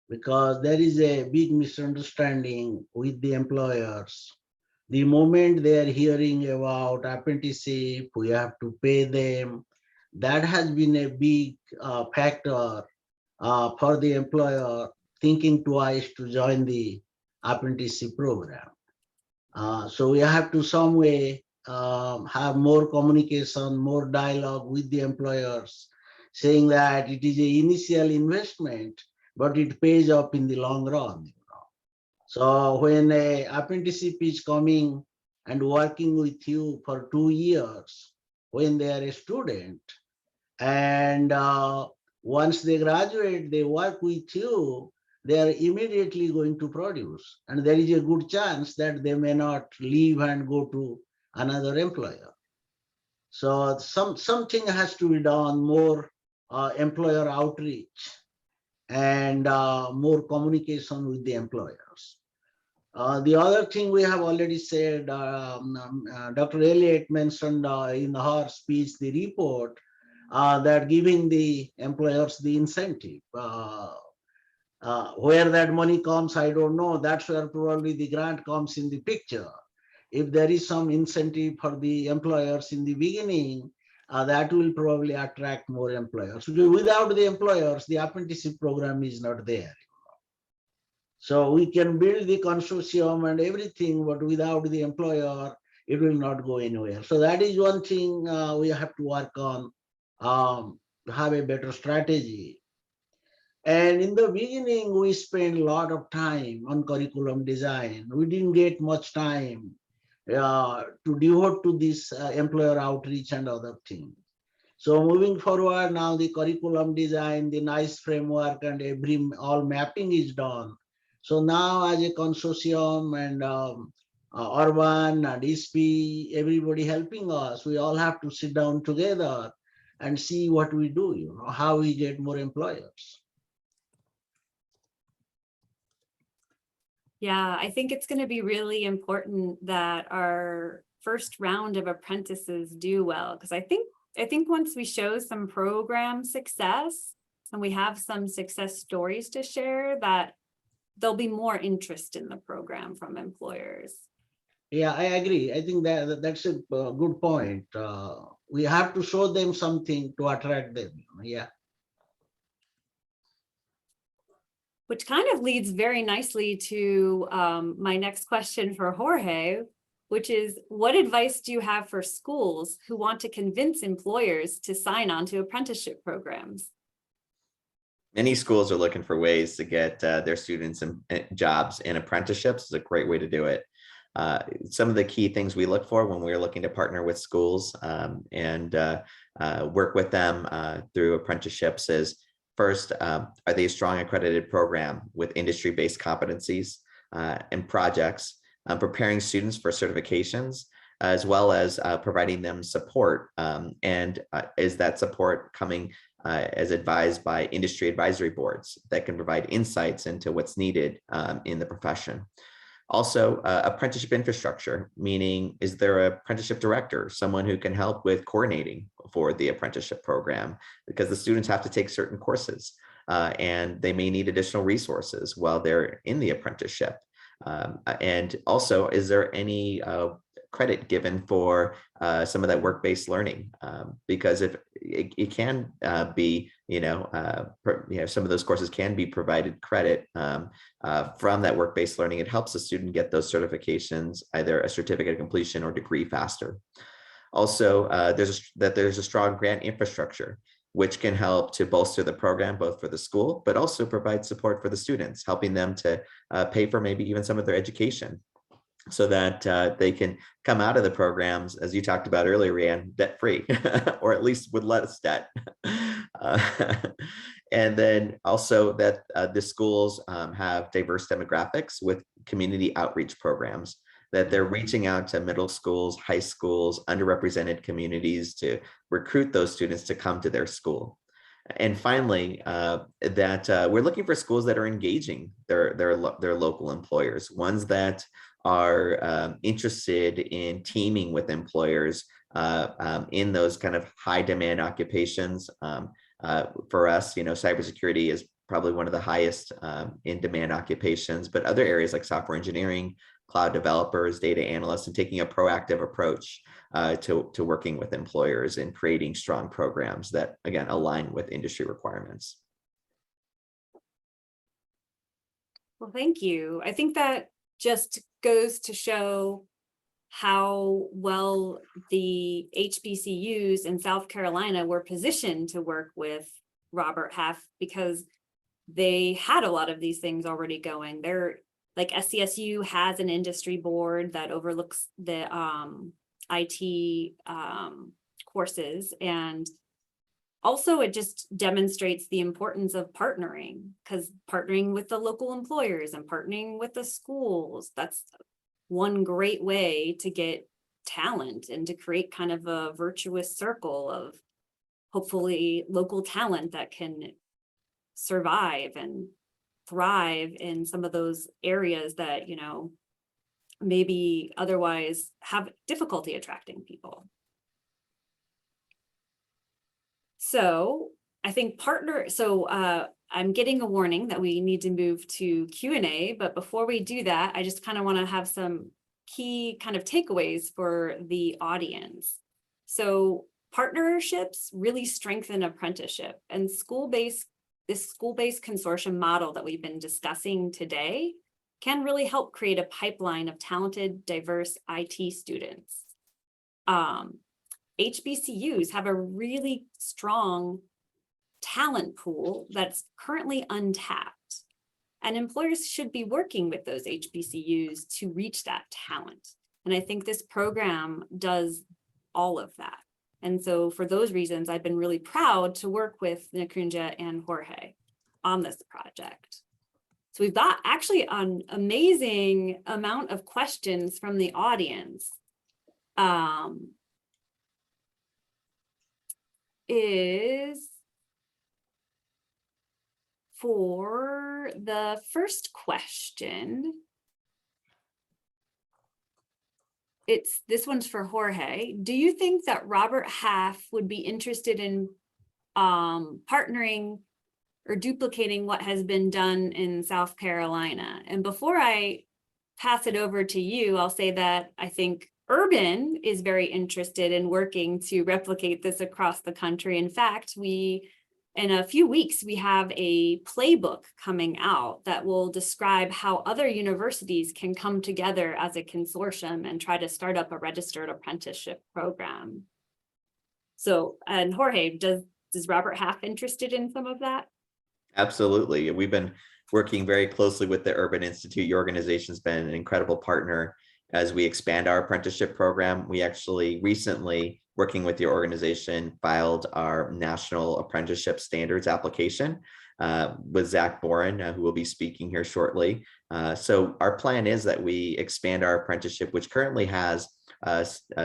because there is a big misunderstanding with the employers. The moment they are hearing about apprenticeship, we have to pay them. That has been a big factor for the employer thinking twice to join the apprenticeship program. So we have to some way have more communication, more dialogue with the employers, saying that it is an initial investment, but it pays off in the long run. So when a apprenticeship is coming and working with you for 2 years, when they are a student, and once they graduate, they work with you, they are immediately going to produce. And there is a good chance that they may not leave and go to another employer. So something has to be done, more employer outreach and more communication with the employers. The other thing we have already said, Dr. Elliott mentioned in her speech, the report, that giving the employers the incentive. Where that money comes, I don't know. That's where probably the grant comes in the picture. If there is some incentive for the employers in the beginning, that will probably attract more employers. Without the employers, the apprenticeship program is not there. So we can build the consortium and everything, but without the employer, it will not go anywhere. So that is one thing we have to work on, have a better strategy. And in the beginning, we spent a lot of time on curriculum design. We didn't get much time to devote to this employer outreach and other things. So moving forward now, the curriculum design, the nice framework, and all mapping is done. So now as a consortium and Urban and ISP, everybody helping us, we all have to sit down together and see what we do, how we get more employers. Yeah, I think it's going to be really important that our first round of apprentices do well, because I think once we show some program success and we have some success stories to share, that there'll be more interest in the program from employers. Yeah, I agree. I think that's a good point. We have to show them something to attract them. Yeah. Which kind of leads very nicely to my next question for Jorge, which is, what advice do you have for schools who want to convince employers to sign on to apprenticeship programs? Many schools are looking for ways to get their students jobs in apprenticeships. Is a great way to do it. Some of the key things we look for when we're looking to partner with schools and work with them through apprenticeships is, first, are they a strong accredited program with industry-based competencies and projects, preparing students for certifications, as well as providing them support? And is that support coming as advised by industry advisory boards that can provide insights into what's needed in the profession? Also, apprenticeship infrastructure, meaning, is there an apprenticeship director, someone who can help with coordinating for the apprenticeship program? Because the students have to take certain courses and they may need additional resources while they're in the apprenticeship. And also, is there any credit given for some of that work-based learning? Because if it can be, some of those courses can be provided credit from that work-based learning. It helps the student get those certifications, either a certificate of completion or degree, faster. Also, there's a strong grant infrastructure, which can help to bolster the program, both for the school, but also provide support for the students, helping them to pay for maybe even some of their education, so that they can come out of the programs, as you talked about earlier, Raeanne, debt-free, or at least with less debt. And then also that the schools have diverse demographics with community outreach programs, that they're reaching out to middle schools, high schools, underrepresented communities to recruit those students to come to their school. And finally, that we're looking for schools that are engaging their local employers, ones that are interested in teaming with employers in those kind of high demand occupations. For us, cybersecurity is probably one of the highest in demand occupations, but other areas like software engineering, cloud developers, data analysts, and taking a proactive approach to working with employers and creating strong programs that, again, align with industry requirements. Well, thank you. I think that just goes to show how well the HBCUs in South Carolina were positioned to work with Robert Half, because they had a lot of these things already going. They're like SCSU has an industry board that overlooks the IT courses, and also it just demonstrates the importance of partnering, because partnering with the local employers and partnering with the schools, that's one great way to get talent and to create kind of a virtuous circle of hopefully local talent that can survive and thrive in some of those areas that, you know, maybe otherwise have difficulty attracting people. So I think I'm getting a warning that we need to move to Q&A, but before we do that, I just kind of want to have some key kind of takeaways for the audience. So partnerships really strengthen apprenticeship, and this school-based consortium model that we've been discussing today can really help create a pipeline of talented, diverse IT students. HBCUs have a really strong talent pool that's currently untapped, and employers should be working with those HBCUs to reach that talent. And I think this program does all of that. And so for those reasons, I've been really proud to work with Nakunja and Jorge on this project. So we've got actually an amazing amount of questions from the audience. Is for the first question, this one's for Jorge. Do you think that Robert Half would be interested in partnering or duplicating what has been done in South Carolina? And before I pass it over to you, I'll say that I think Urban is very interested in working to replicate this across the country. In fact, in a few weeks, we have a playbook coming out that will describe how other universities can come together as a consortium and try to start up a registered apprenticeship program. So, and Jorge, does Robert Half interested in some of that? Absolutely. We've been working very closely with the Urban Institute. Your organization's been an incredible partner as we expand our apprenticeship program. We actually recently, working with your organization, filed our national apprenticeship standards application with Zach Boren, who will be speaking here shortly. So our plan is that we expand our apprenticeship, which currently has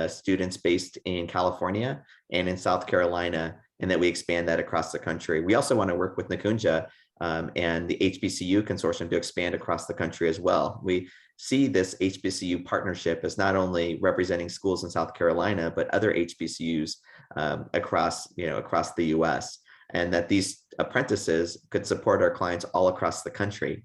students based in California and in South Carolina, and that we expand that across the country. We also want to work with Nakunja and the HBCU consortium to expand across the country as well. We see this HBCU partnership as not only representing schools in South Carolina, but other HBCUs across the US, and that these apprentices could support our clients all across the country.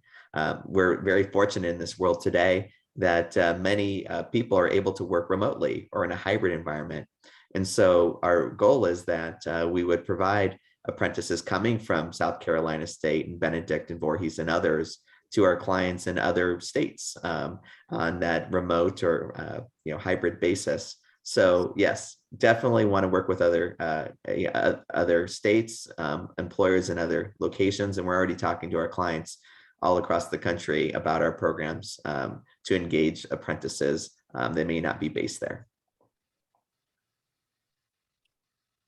We're very fortunate in this world today that many people are able to work remotely or in a hybrid environment. And so our goal is that we would provide apprentices coming from South Carolina State and Benedict and Voorhees and others to our clients in other states on that remote or hybrid basis. So yes, definitely want to work with other states, employers in other locations, and we're already talking to our clients all across the country about our programs to engage apprentices that may not be based there.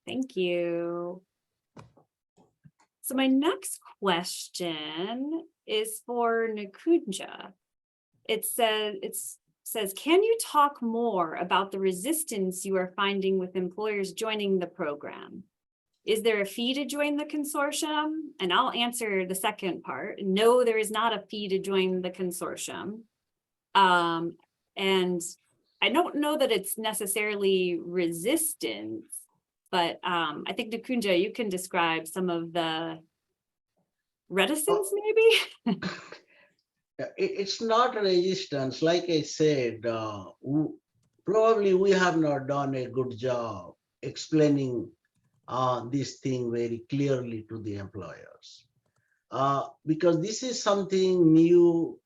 Thank you. So my next question is for Nakunja. It says, can you talk more about the resistance you are finding with employers joining the program? Is there a fee to join the consortium? And I'll answer the second part. No, there is not a fee to join the consortium. And I don't know that it's necessarily resistance, but I think Nakunja, you can describe some of the reticence maybe? It's not resistance. Like I said, probably we have not done a good job explaining this thing very clearly to the employers. Because this is something new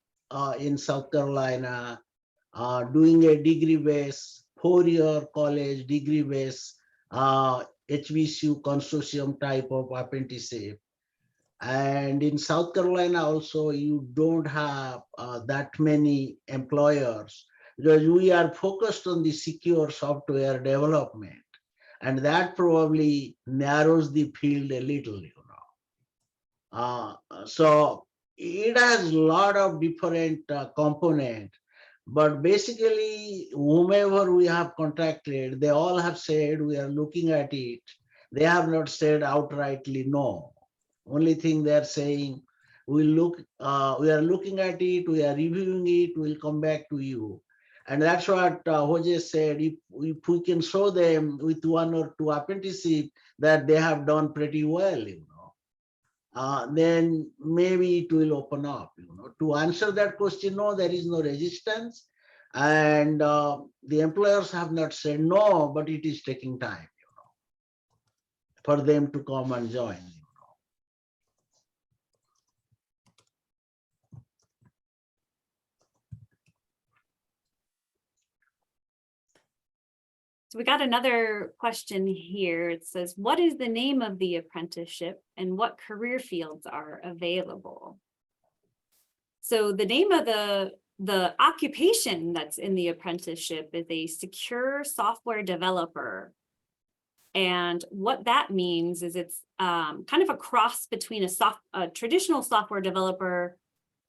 in South Carolina, doing a degree-based, 4-year college degree-based HBCU consortium type of apprenticeship. And in South Carolina also, you don't have that many employers because we are focused on the secure software development. And that probably narrows the field a little, so it has a lot of different components, but basically whomever we have contacted, they all have said we are looking at it. They have not said outrightly no. Only thing they are saying, we are looking at it, we are reviewing it, we'll come back to you. And that's what Jose said, if we can show them with one or two apprentices that they have done pretty well, then maybe it will open up. To answer that question, no, there is no resistance. And the employers have not said no, but it is taking time, for them to come and join. So we got another question here. It says, what is the name of the apprenticeship and what career fields are available? So the name of the occupation that's in the apprenticeship is a secure software developer. And what that means is it's kind of a cross between a traditional software developer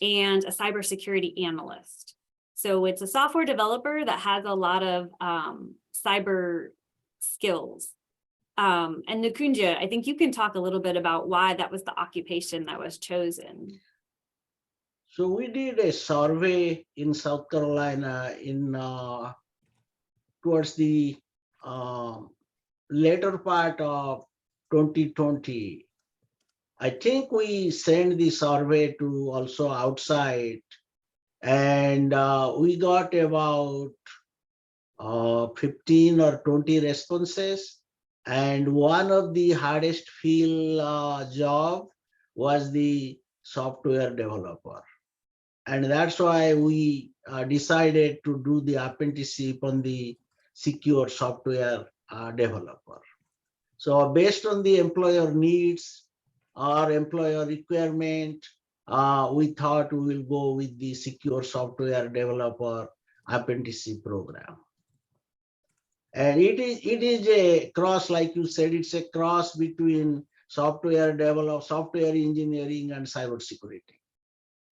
and a cybersecurity analyst. So it's a software developer that has a lot of cyber skills. And Nikunja, I think you can talk a little bit about why that was the occupation that was chosen. So we did a survey in South Carolina in towards the later part of 2020. I think we sent the survey to also outside, and we got about 15 or 20 responses. And one of the hardest field job was the software developer. And that's why we decided to do the apprenticeship on the secure software developer. So based on the employer needs or employer requirement, we thought we will go with the secure software developer apprenticeship program. And it is a cross, like you said, it's a cross between software engineering and cybersecurity.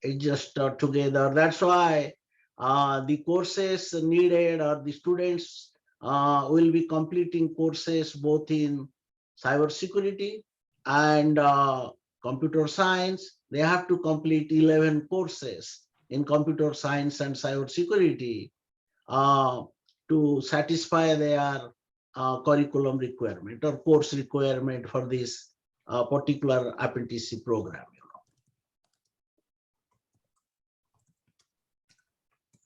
It's just together. That's why the courses needed, or the students will be completing courses both in cybersecurity and computer science. They have to complete 11 courses in computer science and cybersecurity to satisfy their curriculum requirement or course requirement for this particular apprenticeship program.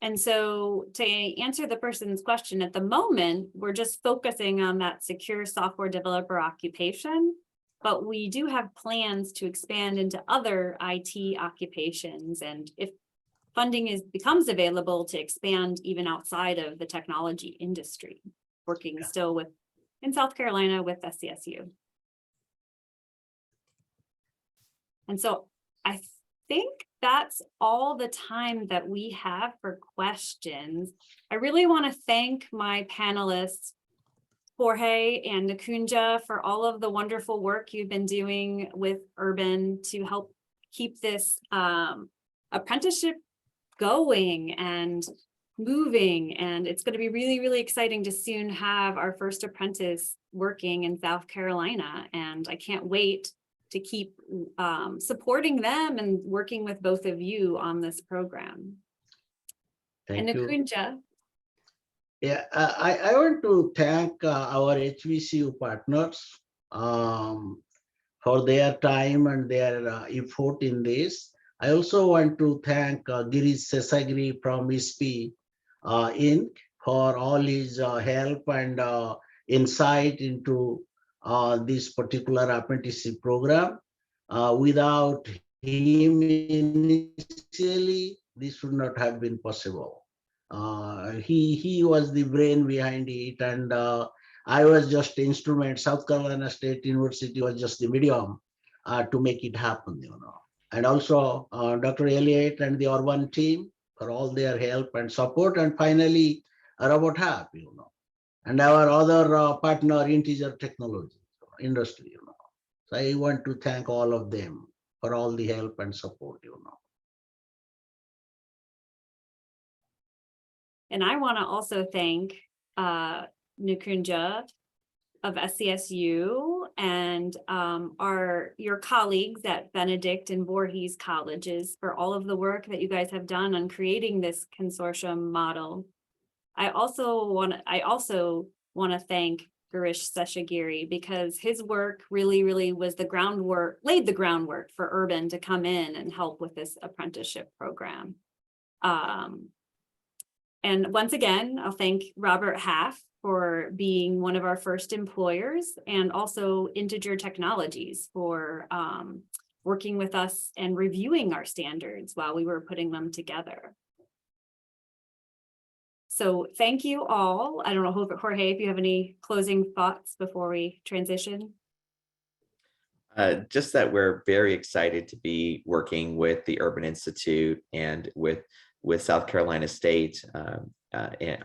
And so to answer the person's question, at the moment, we're just focusing on that secure software developer occupation, but we do have plans to expand into other IT occupations. And if funding becomes available, to expand even outside of the technology industry, working still in South Carolina with SCSU. And so I think that's all the time that we have for questions. I really want to thank my panelists, Jorge and Nikunja, for all of the wonderful work you've been doing with Urban to help keep this apprenticeship going and moving. And it's going to be really, really exciting to soon have our first apprentice working in South Carolina. And I can't wait to keep supporting them and working with both of you on this program. Thank you. Nikunja. Yeah, I want to thank our Hbcu partners for their time and their effort in this. I also want to thank Girish Sesagiri from ISP Inc. for all his help and insight into this particular apprenticeship program. Without him initially, this would not have been possible. He was the brain behind it, and I was just instrument. South Carolina State University was just the medium to make it happen, And also Dr. Elliott and the Urban team for all their help and support. And finally, Robot Hub, and our other partner, Integer Technology Industry, So I want to thank all of them for all the help and support, And I want to also thank Nikunja of SCSU and your colleagues at Benedict and Voorhees colleges for all of the work that you guys have done on creating this consortium model. I also want to thank Girish Seshagiri because his work really was laid the groundwork for Urban to come in and help with this apprenticeship program. And once again, I'll thank Robert Half for being one of our first employers, and also Integer Technologies for working with us and reviewing our standards while we were putting them together. So thank you all. I don't know, Jorge, if you have any closing thoughts before we transition. Just that we're very excited to be working with the Urban Institute and with South Carolina State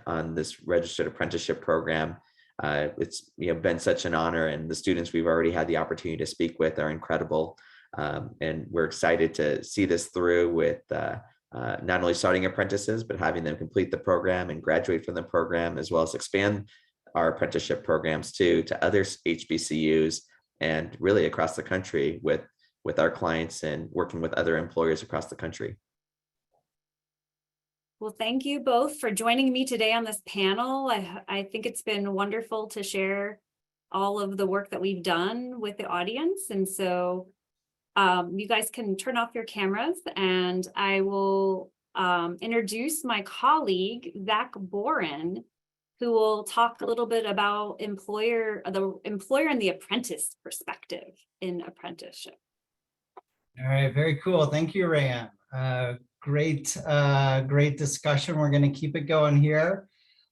on this registered apprenticeship program. It's been such an honor, and the students we've already had the opportunity to speak with are incredible. And we're excited to see this through with not only starting apprentices, but having them complete the program and graduate from the program, as well as expand our apprenticeship programs to other HBCUs and really across the country with our clients and working with other employers across the country. Well, thank you both for joining me today on this panel. I think it's been wonderful to share all of the work that we've done with the audience. And so you guys can turn off your cameras, and I will introduce my colleague, Zach Boren, who will talk a little bit about the employer and the apprentice perspective in apprenticeship. All right, very cool. Thank you, Raeanne. Great discussion. We're going to keep it going here.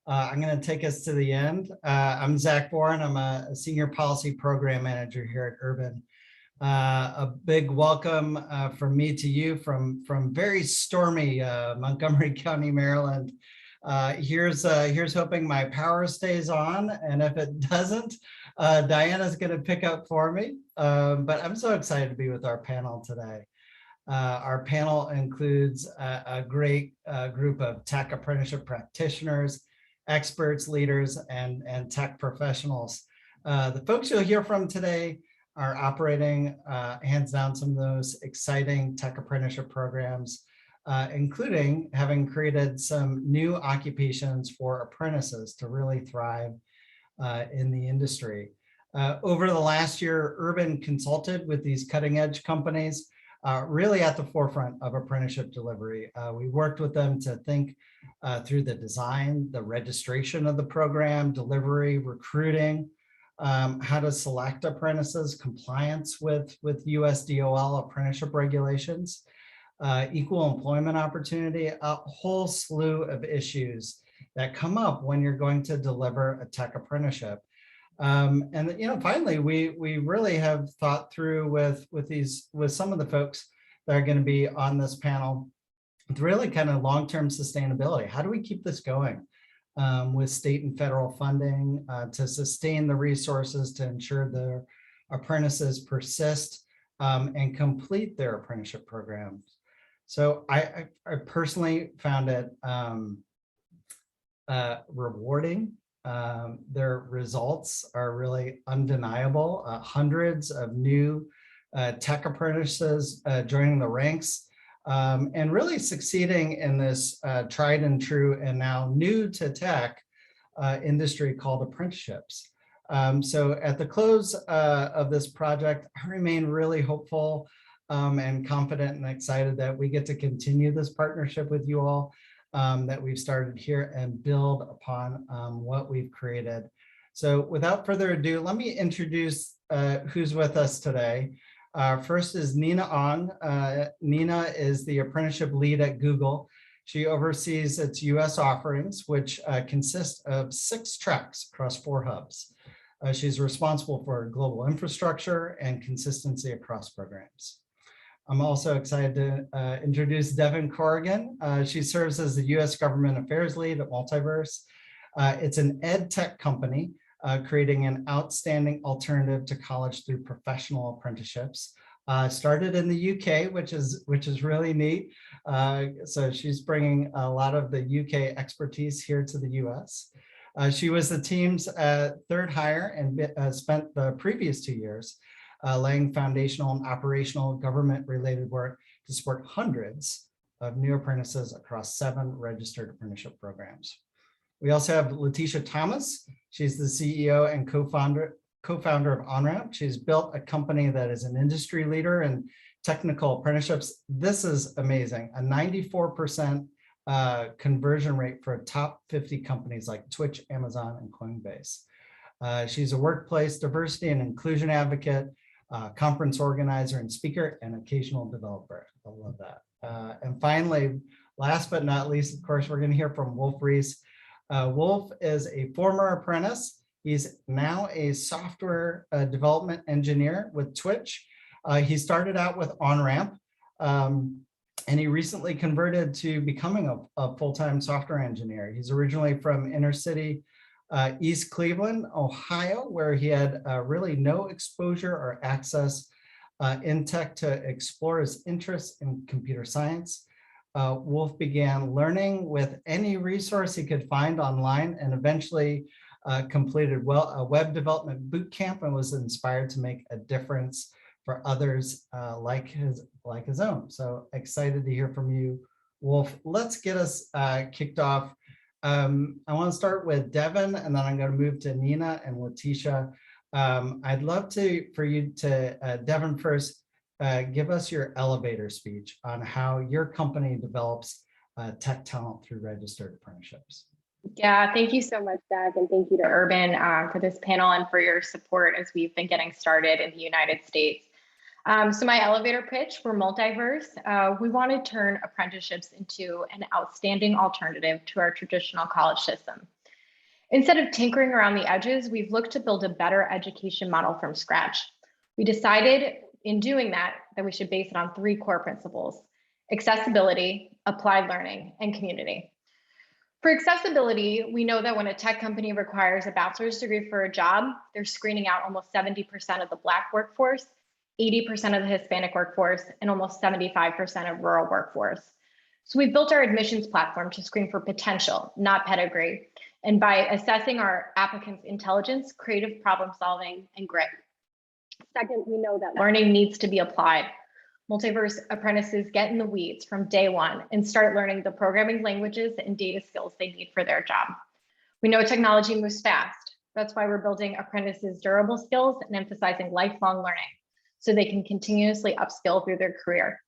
I'm going to take us to the end. I'm Zach Boren. I'm a senior policy program manager here at Urban. A big welcome from me to you from very stormy Montgomery County, Maryland. Here's hoping my power stays on, and if it doesn't, Diana's going to pick up for me. But I'm so excited to be with our panel today. Our panel includes a great group of tech apprenticeship practitioners, experts, leaders, and tech professionals. The folks you'll hear from today are operating hands down some of those exciting tech apprenticeship programs, including having created some new occupations for apprentices to really thrive in the industry. Over the last year, Urban consulted with these cutting edge companies really at the forefront of apprenticeship delivery. We worked with them to think through the design, the registration of the program, delivery, recruiting, how to select apprentices, compliance with US DOL apprenticeship regulations, equal employment opportunity, a whole slew of issues that come up when you're going to deliver a tech apprenticeship. And finally, we really have thought through with some of the folks that are going to be on this panel, with really kind of long-term sustainability. How do we keep this going with state and federal funding to sustain the resources to ensure the apprentices persist and complete their apprenticeship programs? So I personally found it rewarding. Their results are really undeniable. Hundreds of new tech apprentices joining the ranks and really succeeding in this tried and true and now new to tech industry called apprenticeships. So at the close of this project, I remain really hopeful and confident and excited that we get to continue this partnership with you all that we've started here and build upon what we've created. So without further ado, let me introduce who's with us today. First is Nina Ong. Nina is the apprenticeship lead at Google. She oversees its US offerings, which consist of 6 tracks across 4 hubs. She's responsible for global infrastructure and consistency across programs. I'm also excited to introduce Devin Corrigan. She serves as the U.S. Government Affairs Lead at Multiverse. It's an ed tech company creating an outstanding alternative to college through professional apprenticeships. Started in the UK, which is really neat. So she's bringing a lot of the UK expertise here to the US. She was the team's third hire and spent the previous 2 years laying foundational and operational government-related work to support hundreds of new apprentices across 7 registered apprenticeship programs. We also have Letitia Thomas. She's the CEO and co-founder of OnRamp. She's built a company that is an industry leader in technical apprenticeships. This is amazing, a 94% conversion rate for top 50 companies like Twitch, Amazon, and Coinbase. She's a workplace diversity and inclusion advocate, conference organizer and speaker, and occasional developer. I love that. And finally, last but not least, of course, we're going to hear from Wolf Reese. Wolf is a former apprentice. He's now a software development engineer with Twitch. He started out with OnRamp, and he recently converted to becoming a full-time software engineer. He's originally from inner city East Cleveland, Ohio, where he had really no exposure or access in tech to explore his interests in computer science. Wolf began learning with any resource he could find online and eventually completed a web development boot camp and was inspired to make a difference for others like his own. So excited to hear from you, Wolf. Let's get us kicked off. I want to start with Devin, and then I'm going to move to Nina and Letitia. I'd love for you to, Devin, first, give us your elevator speech on how your company develops tech talent through registered apprenticeships. Yeah, thank you so much, Zach, and thank you to Urban for this panel and for your support as we've been getting started in the United States. So my elevator pitch for Multiverse, we want to turn apprenticeships into an outstanding alternative to our traditional college system. Instead of tinkering around the edges, we've looked to build a better education model from scratch. We decided in doing that we should base it on 3 core principles: accessibility, applied learning, and community. For accessibility, we know that when a tech company requires a bachelor's degree for a job, they're screening out almost 70% of the Black workforce, 80% of the Hispanic workforce, and almost 75% of rural workforce. So we've built our admissions platform to screen for potential, not pedigree, and by assessing our applicants' intelligence, creative problem solving, and grit. Second, we know that learning needs to be applied. Multiverse apprentices get in the weeds from day one and start learning the programming languages and data skills they need for their job. We know technology moves fast. That's why we're building apprentices' durable skills and emphasizing lifelong learning so they can continuously upskill through their career.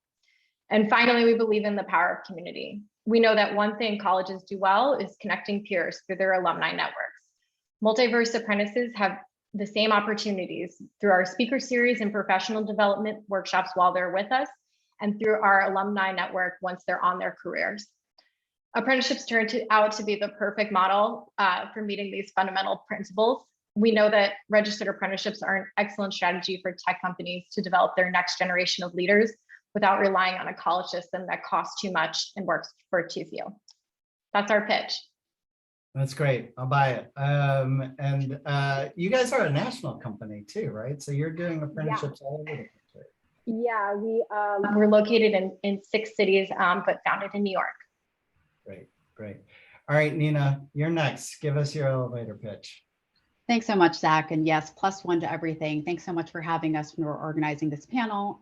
And finally, we believe in the power of community. We know that one thing colleges do well is connecting peers through their alumni networks. Multiverse apprentices have the same opportunities through our speaker series and professional development workshops while they're with us, and through our alumni network once they're on their careers. Apprenticeships turned out to be the perfect model for meeting these fundamental principles. We know that registered apprenticeships are an excellent strategy for tech companies to develop their next generation of leaders without relying on a college system that costs too much and works for too few. That's our pitch. That's great. I'll buy it. And you guys are a national company too, right? So you're doing apprenticeships all over the country. Yeah, we're located in 6 cities, but founded in New York. Great, great. All right, Nina, you're next. Give us your elevator pitch. Thanks so much, Zach. And yes, +1 to everything. Thanks so much for having us when we're organizing this panel.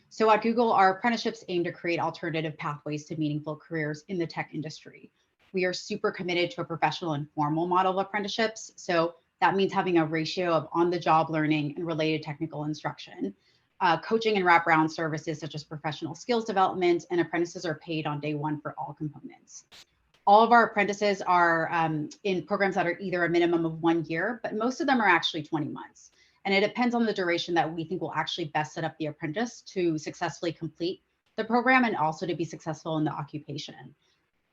So at Google, our apprenticeships aim to create alternative pathways to meaningful careers in the tech industry. We are super committed to a professional and formal model of apprenticeships. So that means having a ratio of on-the-job learning and related technical instruction, coaching and wraparound services such as professional skills development, and apprentices are paid on day one for all components. All of our apprentices are in programs that are either a minimum of 1 year, but most of them are actually 20 months. And it depends on the duration that we think will actually best set up the apprentice to successfully complete the program and also to be successful in the occupation.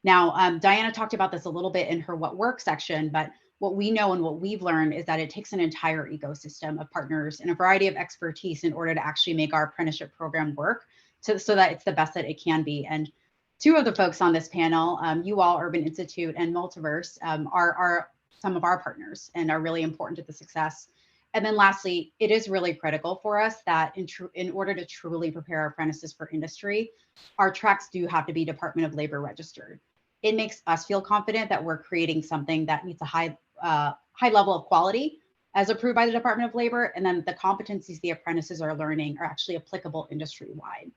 Now, Diana talked about this a little bit in her What Works section, but what we know and what we've learned is that it takes an entire ecosystem of partners and a variety of expertise in order to actually make our apprenticeship program work so that it's the best that it can be. And two of the folks on this panel, you all, Urban Institute and Multiverse, are some of our partners and are really important to the success. And then lastly, it is really critical for us that in order to truly prepare our apprentices for industry, our tracks do have to be Department of Labor registered. It makes us feel confident that we're creating something that meets a high level of quality as approved by the Department of Labor, and then the competencies the apprentices are learning are actually applicable industry-wide.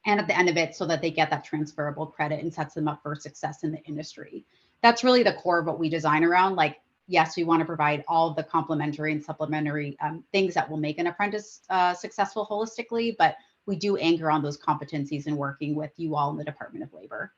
And at the end of it, so that they get that transferable credit and sets them up for success in the industry. That's really the core of what we design around. Like, yes, we want to provide all of the complementary and supplementary things that will make an apprentice successful holistically, but we do anchor on those competencies in working with you all in the Department of Labor.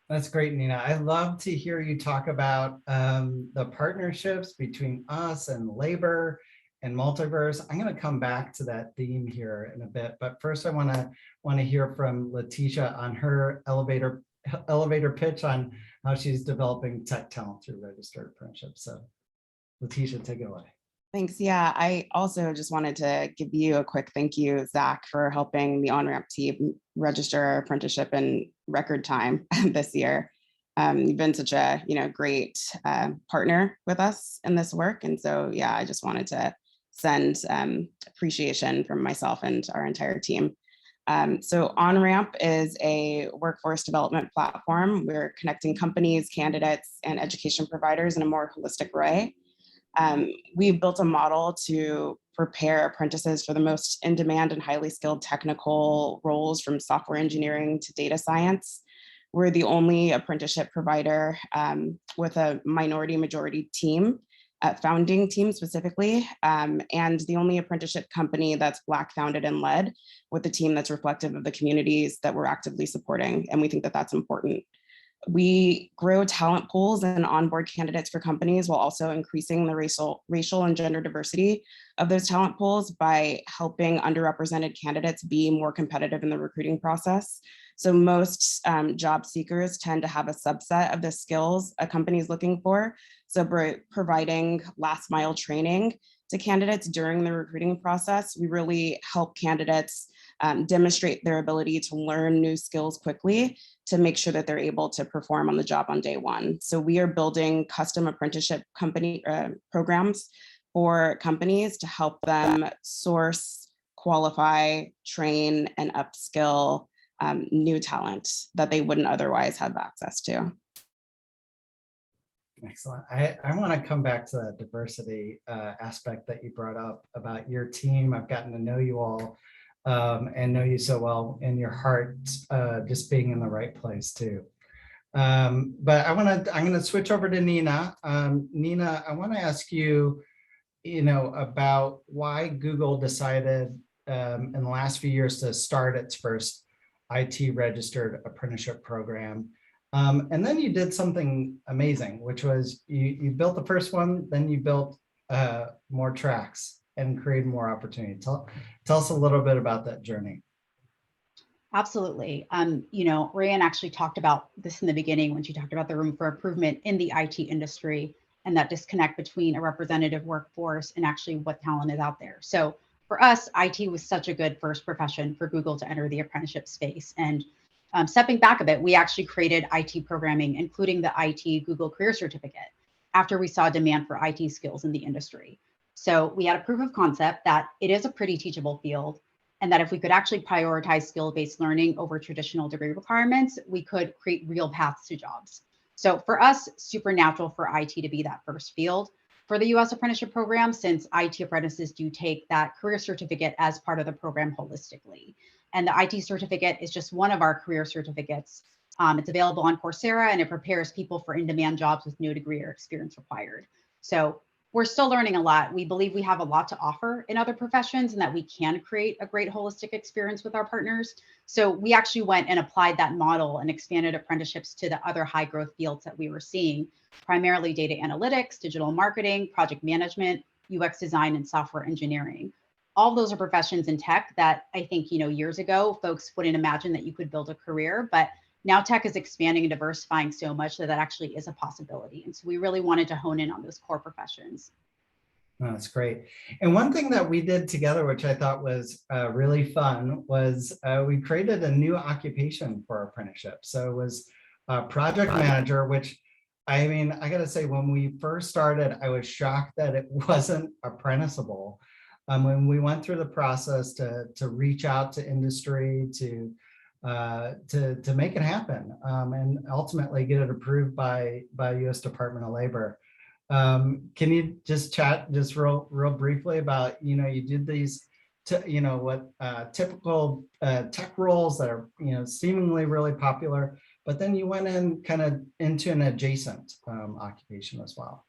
That's great, Nina. I love to hear you talk about the partnerships between us and labor and multiverse. I'm going to come back to that theme here in a bit, but first I want to hear from Letitia on her elevator pitch on how she's developing tech talent through registered apprenticeships. So, Letitia, take it away. Thanks. Yeah, I also just wanted to give you a quick thank you, Zach, for helping the on-ramp team register our apprenticeship in record time this year. You've been such a great partner with us in this work. And so, yeah, I just wanted to send appreciation from myself and our entire team. So On-Ramp is a workforce development platform. We're connecting companies, candidates, and education providers in a more holistic way. We've built a model to prepare apprentices for the most in-demand and highly skilled technical roles, from software engineering to data science. We're the only apprenticeship provider with a minority-majority team, founding team specifically, and the only apprenticeship company that's Black founded and led, with a team that's reflective of the communities that we're actively supporting. And we think that that's important. We grow talent pools and onboard candidates for companies while also increasing the racial and gender diversity of those talent pools by helping underrepresented candidates be more competitive in the recruiting process. So most job seekers tend to have a subset of the skills a company is looking for. So providing last mile training to candidates during the recruiting process, we really help candidates demonstrate their ability to learn new skills quickly to make sure that they're able to perform on the job on day one. So we are building custom apprenticeship programs for companies to help them source, qualify, train, and upskill new talent that they wouldn't otherwise have access to. Excellent. I want to come back to that diversity aspect that you brought up about your team. I've gotten to know you all and know you so well, and your heart just being in the right place too. But I'm going to switch over to Nina. Nina, I want to ask you, about why Google decided in the last few years to start its first IT registered apprenticeship program. And then you did something amazing, which was you built the first one, then you built more tracks and create more opportunity. Tell us a little bit about that journey. Absolutely. Raeanne actually talked about this in the beginning when she talked about the room for improvement in the IT industry and that disconnect between a representative workforce and actually what talent is out there. So for us, IT was such a good first profession for Google to enter the apprenticeship space. And stepping back a bit, we actually created IT programming, including the IT Google Career Certificate, after we saw demand for IT skills in the industry. So we had a proof of concept that it is a pretty teachable field, and that if we could actually prioritize skill-based learning over traditional degree requirements, we could create real paths to jobs. So for us, super natural for IT to be that first field for the US apprenticeship program, since IT apprentices do take that career certificate as part of the program holistically. And the IT certificate is just one of our career certificates. It's available on Coursera, and it prepares people for in-demand jobs with no degree or experience required. So we're still learning a lot. We believe we have a lot to offer in other professions and that we can create a great holistic experience with our partners. So we actually went and applied that model and expanded apprenticeships to the other high growth fields that we were seeing, primarily data analytics, digital marketing, project management, UX design, and software engineering. All of those are professions in tech that I think, years ago, folks wouldn't imagine that you could build a career, but Now tech is expanding and diversifying so much that that actually is a possibility. And so we really wanted to hone in on those core professions. Oh, that's great. And one thing that we did together, which I thought was really fun, was we created a new occupation for apprenticeship. So it was project manager, which I mean, I got to say, when we first started, I was shocked that it wasn't apprenticeable. When we went through the process to reach out to industry, to make it happen, and ultimately get it approved by U.S. Department of Labor. Can you just chat just real briefly about, you did these, typical tech roles that are, seemingly really popular, but then you went in kind of into an adjacent occupation as well.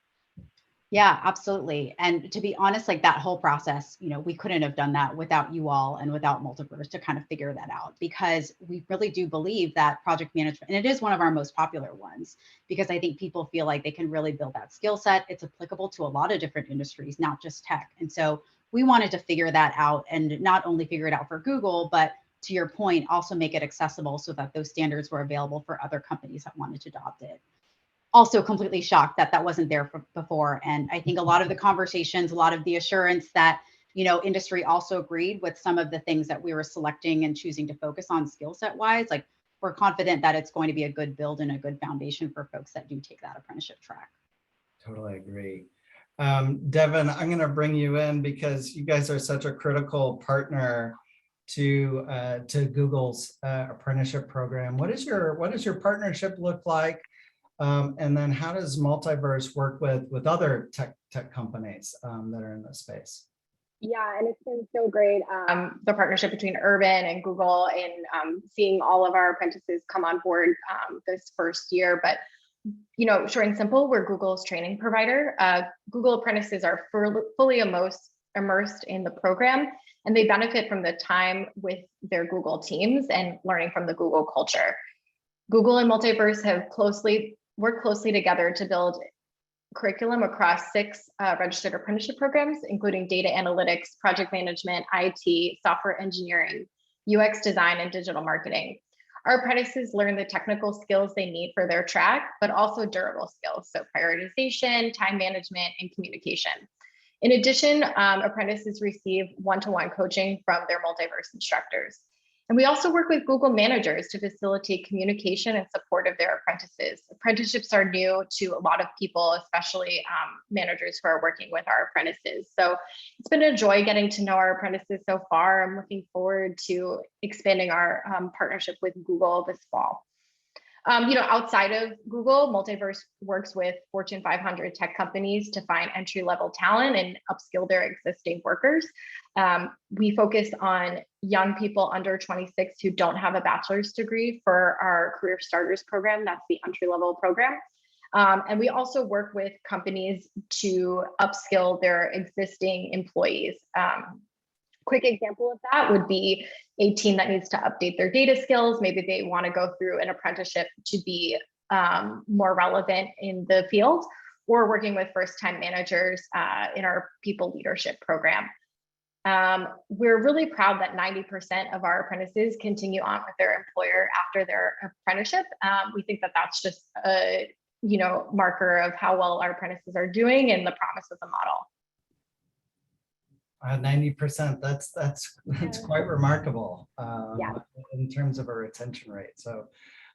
Yeah, absolutely. And to be honest, like that whole process, we couldn't have done that without you all and without Multiverse to kind of figure that out, because we really do believe that project management, and it is one of our most popular ones, because I think people feel like they can really build that skill set. It's applicable to a lot of different industries, not just tech. And so we wanted to figure that out, and not only figure it out for Google, but to your point, also make it accessible so that those standards were available for other companies that wanted to adopt it. Also completely shocked that that wasn't there before. And I think a lot of the conversations, a lot of the assurance that, industry also agreed with some of the things that we were selecting and choosing to focus on skill set wise. Like, we're confident that it's going to be a good build and a good foundation for folks that do take that apprenticeship track. Totally agree. Devin, I'm going to bring you in because you guys are such a critical partner to Google's apprenticeship program. What does your partnership look like? And then how does Multiverse work with other tech companies that are in this space? Yeah, and it's been so great, the partnership between Urban and Google, and seeing all of our apprentices come on board this first year. But, short and simple, we're Google's training provider. Google apprentices are fully immersed in the program, and they benefit from the time with their Google teams and learning from the Google culture. Google and Multiverse have worked closely together to build curriculum across 6 registered apprenticeship programs, including data analytics, project management, IT, software engineering, UX design, and digital marketing. Our apprentices learn the technical skills they need for their track, but also durable skills, so prioritization, time management, and communication. In addition, apprentices receive one-to-one coaching from their Multiverse instructors. And we also work with Google managers to facilitate communication and support of their apprentices. Apprenticeships are new to a lot of people, especially managers who are working with our apprentices. So it's been a joy getting to know our apprentices so far. I'm looking forward to expanding our partnership with Google this fall. Outside of Google, Multiverse works with Fortune 500 tech companies to find entry-level talent and upskill their existing workers. We focus on young people under 26 who don't have a bachelor's degree for our Career Starters program. That's the entry-level program. And we also work with companies to upskill their existing employees. Quick example of that would be a team that needs to update their data skills. Maybe they want to go through an apprenticeship to be more relevant in the field, or working with first-time managers in our people leadership program. We're really proud that 90% of our apprentices continue on with their employer after their apprenticeship. We think that that's just a marker of how well our apprentices are doing and the promise of the model. 90%, that's quite remarkable Yeah. in terms of a retention rate. So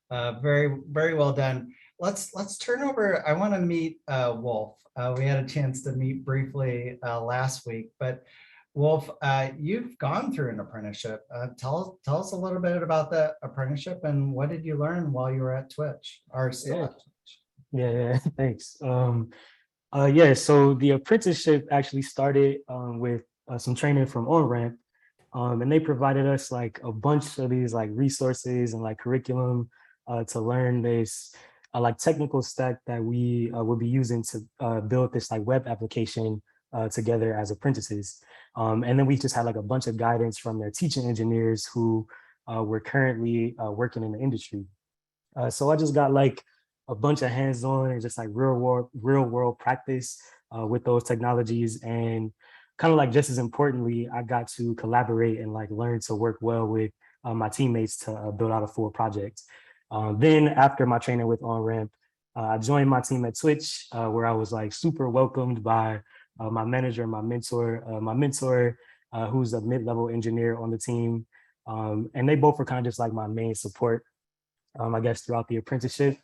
very, very well done. Let's turn over. I want to meet Wolf. We had a chance to meet briefly last week, but Wolf, you've gone through an apprenticeship. Tell us a little bit about that apprenticeship and what did you learn while you were at Twitch or still at Twitch? Yeah, thanks. Yeah, so the apprenticeship actually started with some training from OnRamp, and they provided us like a bunch of these like resources and like curriculum to learn this like technical stack that we will be using to build this like web application together as apprentices. And then we just had like a bunch of guidance from their teaching engineers who were currently working in the industry. So I just got like a bunch of hands-on and just like real world practice with those technologies. And kind of like just as importantly, I got to collaborate and like learn to work well with my teammates to build out a full project. Then after my training with OnRamp, I joined my team at Twitch, where I was like super welcomed by my manager, my mentor, who's a mid-level engineer on the team. And they both were kind of just like my main support, I guess, throughout the apprenticeship.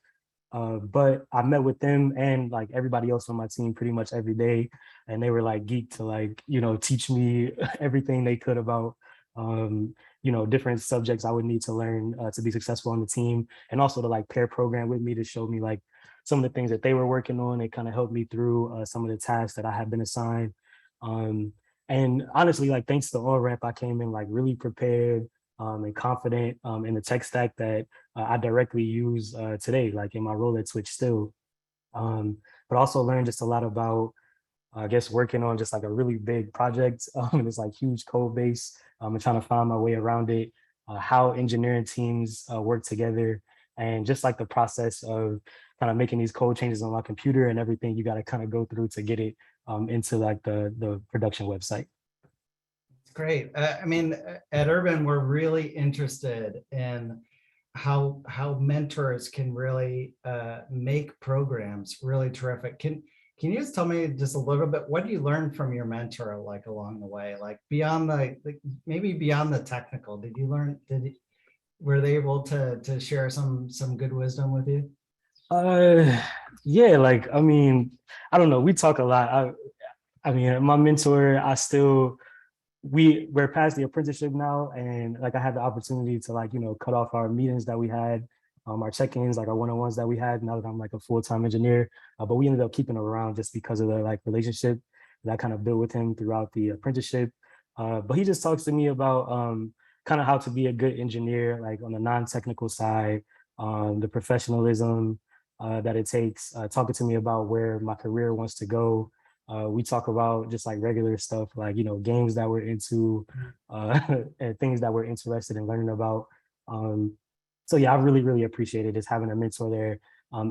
But I met with them and like everybody else on my team pretty much every day. And they were like geeked to like, teach me everything they could about, different subjects I would need to learn to be successful on the team. And also to like pair program with me to show me like some of the things that they were working on. It kind of helped me through some of the tasks that I had been assigned. And honestly, like thanks to OnRamp, I came in like really prepared and confident in the tech stack that I directly use today, like in my role at Twitch still. But also learned just a lot about, I guess, working on just like a really big project. And it's like huge code base and trying to find my way around it, how engineering teams work together, and just like the process of kind of making these code changes on my computer and everything you got to kind of go through to get it into like the production website. Great. I mean, at Urban, we're really interested in how mentors can really make programs really terrific. Can you just tell me just a little bit, what do you learn from your mentor like along the way, like beyond maybe beyond the technical? Were they able to share some good wisdom with you? Yeah, like I mean, I don't know. We talk a lot. I mean, my mentor, we're past the apprenticeship now, and like I had the opportunity to like cut off our meetings that we had, our check-ins, like our one-on-ones that we had now that I'm like a full-time engineer, but we ended up keeping him around just because of the like relationship that I kind of built with him throughout the apprenticeship. But he just talks to me about kind of how to be a good engineer, like on the non-technical side, the professionalism that it takes, talking to me about where my career wants to go. We talk about just like regular stuff, like, games that we're into and things that we're interested in learning about. So yeah, I really, really appreciated just having a mentor there.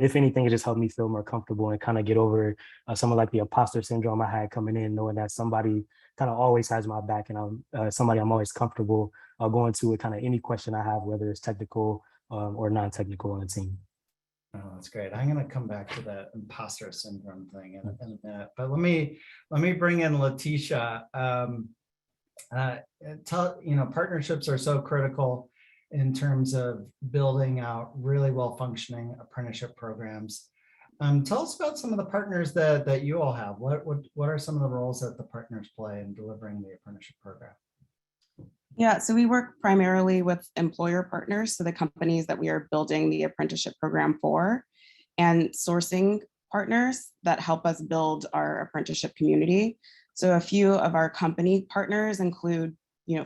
If anything, it just helped me feel more comfortable and kind of get over some of like the imposter syndrome I had coming in, knowing that somebody kind of always has my back and I'm somebody I'm always comfortable going to with kind of any question I have, whether it's technical or non-technical on the team. Oh, that's great. I'm going to come back to that imposter syndrome thing in a minute, but let me bring in Letitia. Partnerships are so critical in terms of building out really well-functioning apprenticeship programs. Tell us about some of the partners that you all have. What are some of the roles that the partners play in delivering the apprenticeship program? Yeah, so we work primarily with employer partners, so the companies that we are building the apprenticeship program for, and sourcing partners that help us build our apprenticeship community. So a few of our company partners include,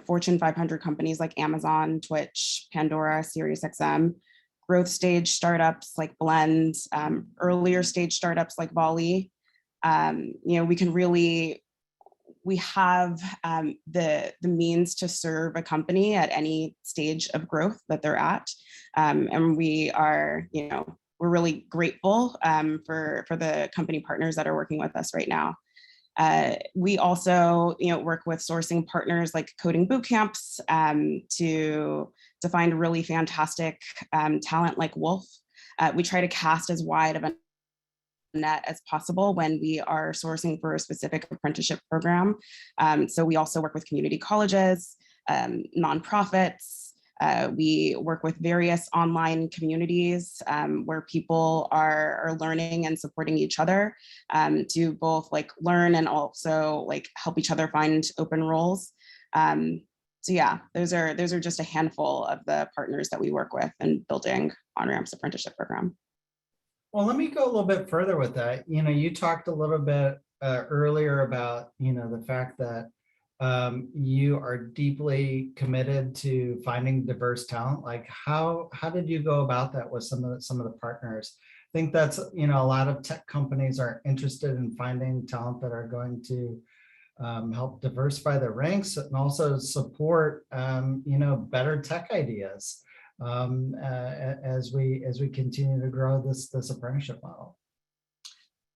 Fortune 500 companies like Amazon, Twitch, Pandora, SiriusXM, growth stage startups like Blend, earlier stage startups like Volley. We have the means to serve a company at any stage of growth that they're at. And we are, we're really grateful for the company partners that are working with us right now. We also, work with sourcing partners like coding boot camps to find really fantastic talent like Wolf. We try to cast as wide of a net as possible when we are sourcing for a specific apprenticeship program. So we also work with community colleges, nonprofits. We work with various online communities where people are learning and supporting each other to both like learn and also like help each other find open roles. So yeah, those are just a handful of the partners that we work with in building OnRamp's apprenticeship program. Well, let me go a little bit further with that. You talked a little bit earlier about, the fact that you are deeply committed to finding diverse talent. Like how did you go about that with some of the partners? I think that's, a lot of tech companies are interested in finding talent that are going to help diversify their ranks and also support, better tech ideas. As we continue to grow this apprenticeship model.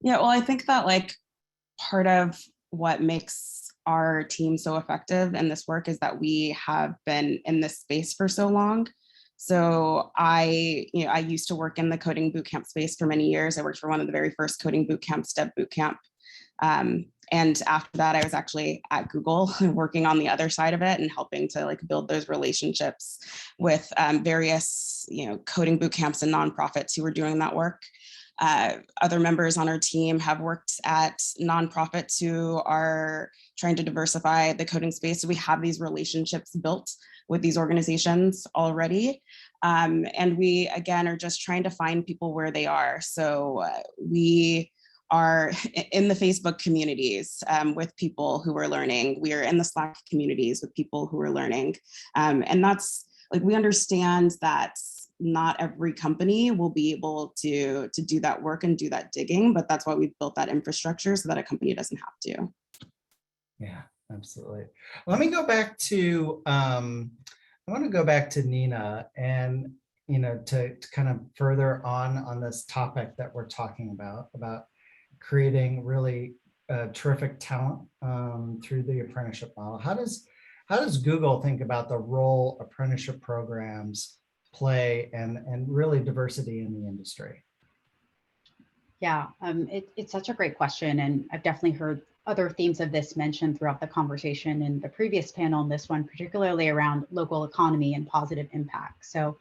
Yeah, well, I think that like part of what makes our team so effective in this work is that we have been in this space for so long. So I used to work in the coding bootcamp space for many years. I worked for one of the very first coding bootcamps, Dev Bootcamp. And after that, I was actually at Google working on the other side of it and helping to like build those relationships with various, coding bootcamps and nonprofits who were doing that work. Other members on our team have worked at nonprofits who are trying to diversify the coding space. So we have these relationships built with these organizations already. And we, again, are just trying to find people where they are. So we are in the Facebook communities with people who are learning. We are in the Slack communities with people who are learning. And that's like, we understand that not every company will be able to do that work and do that digging, but that's why we've built that infrastructure so that a company doesn't have to. Yeah, absolutely. Let me go back to, I want to go back to Nina and, to kind of further on this topic that we're talking about creating really terrific talent through the apprenticeship model. How does Google think about the role apprenticeship programs play and really diversity in the industry? Yeah, it's such a great question. And I've definitely heard other themes of this mentioned throughout the conversation in the previous panel and this one, particularly around local economy and positive impact. So,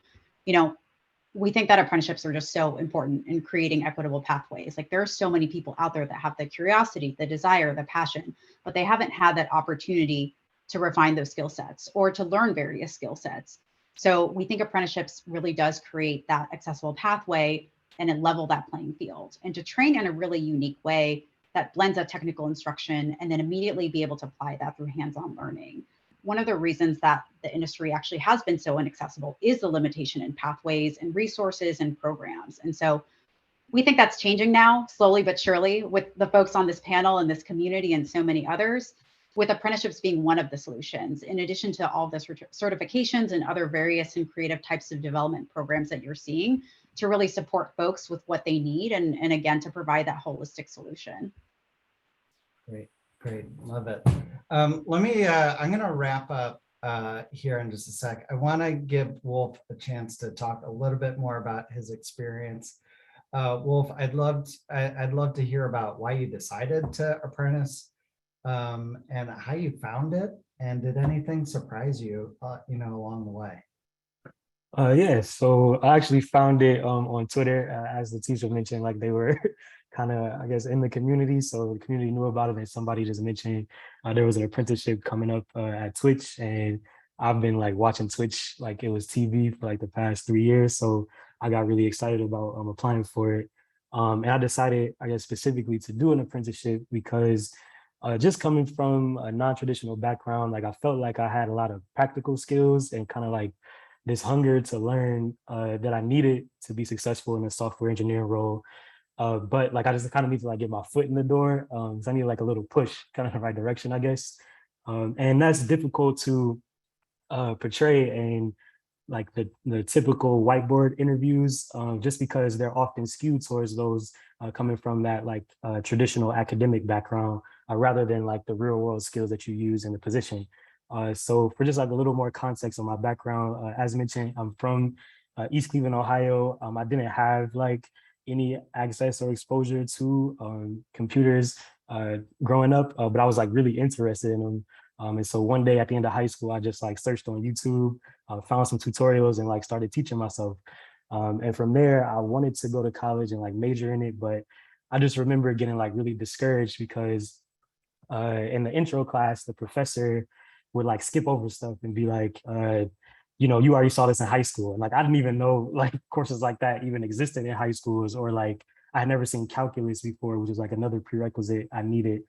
we think that apprenticeships are just so important in creating equitable pathways. Like there are so many people out there that have the curiosity, the desire, the passion, but they haven't had that opportunity to refine those skill sets or to learn various skill sets. So we think apprenticeships really does create that accessible pathway and then level that playing field and to train in a really unique way that blends a technical instruction and then immediately be able to apply that through hands-on learning. One of the reasons that the industry actually has been so inaccessible is the limitation in pathways and resources and programs. And so we think that's changing now, slowly but surely, with the folks on this panel and this community and so many others, with apprenticeships being one of the solutions, in addition to all the certifications and other various and creative types of development programs that you're seeing to really support folks with what they need and again, to provide that holistic solution. Great, love it. I'm going to wrap up here in just a sec. I want to give Wolf a chance to talk a little bit more about his experience. Wolf, I'd love to hear about why you decided to apprentice and how you found it, and did anything surprise you, along the way? Yeah, so I actually found it on Twitter, as the teacher mentioned, like they were kind of, I guess, in the community. So the community knew about it, and somebody just mentioned there was an apprenticeship coming up at Twitch, and I've been like watching Twitch like it was TV for like the past 3 years. So I got really excited about applying for it. And I decided, I guess, specifically to do an apprenticeship because just coming from a non-traditional background, like I felt like I had a lot of practical skills and kind of like this hunger to learn that I needed to be successful in a software engineering role. But like I just kind of need to like get my foot in the door. So I need like a little push kind of in the right direction, I guess. And that's difficult to portray in like the typical whiteboard interviews, just because they're often skewed towards those coming from that like traditional academic background rather than like the real world skills that you use in the position. So for just like a little more context on my background, as mentioned, I'm from East Cleveland, Ohio. I didn't have like any access or exposure to computers growing up, but I was like really interested in them. And so one day at the end of high school, I just like searched on YouTube, found some tutorials and like started teaching myself. And from there, I wanted to go to college and like major in it, but I just remember getting like really discouraged because in the intro class, the professor would like skip over stuff and be like, you already saw this in high school. And like, I didn't even know like courses like that even existed in high schools, or like I had never seen calculus before, which is like another prerequisite I needed.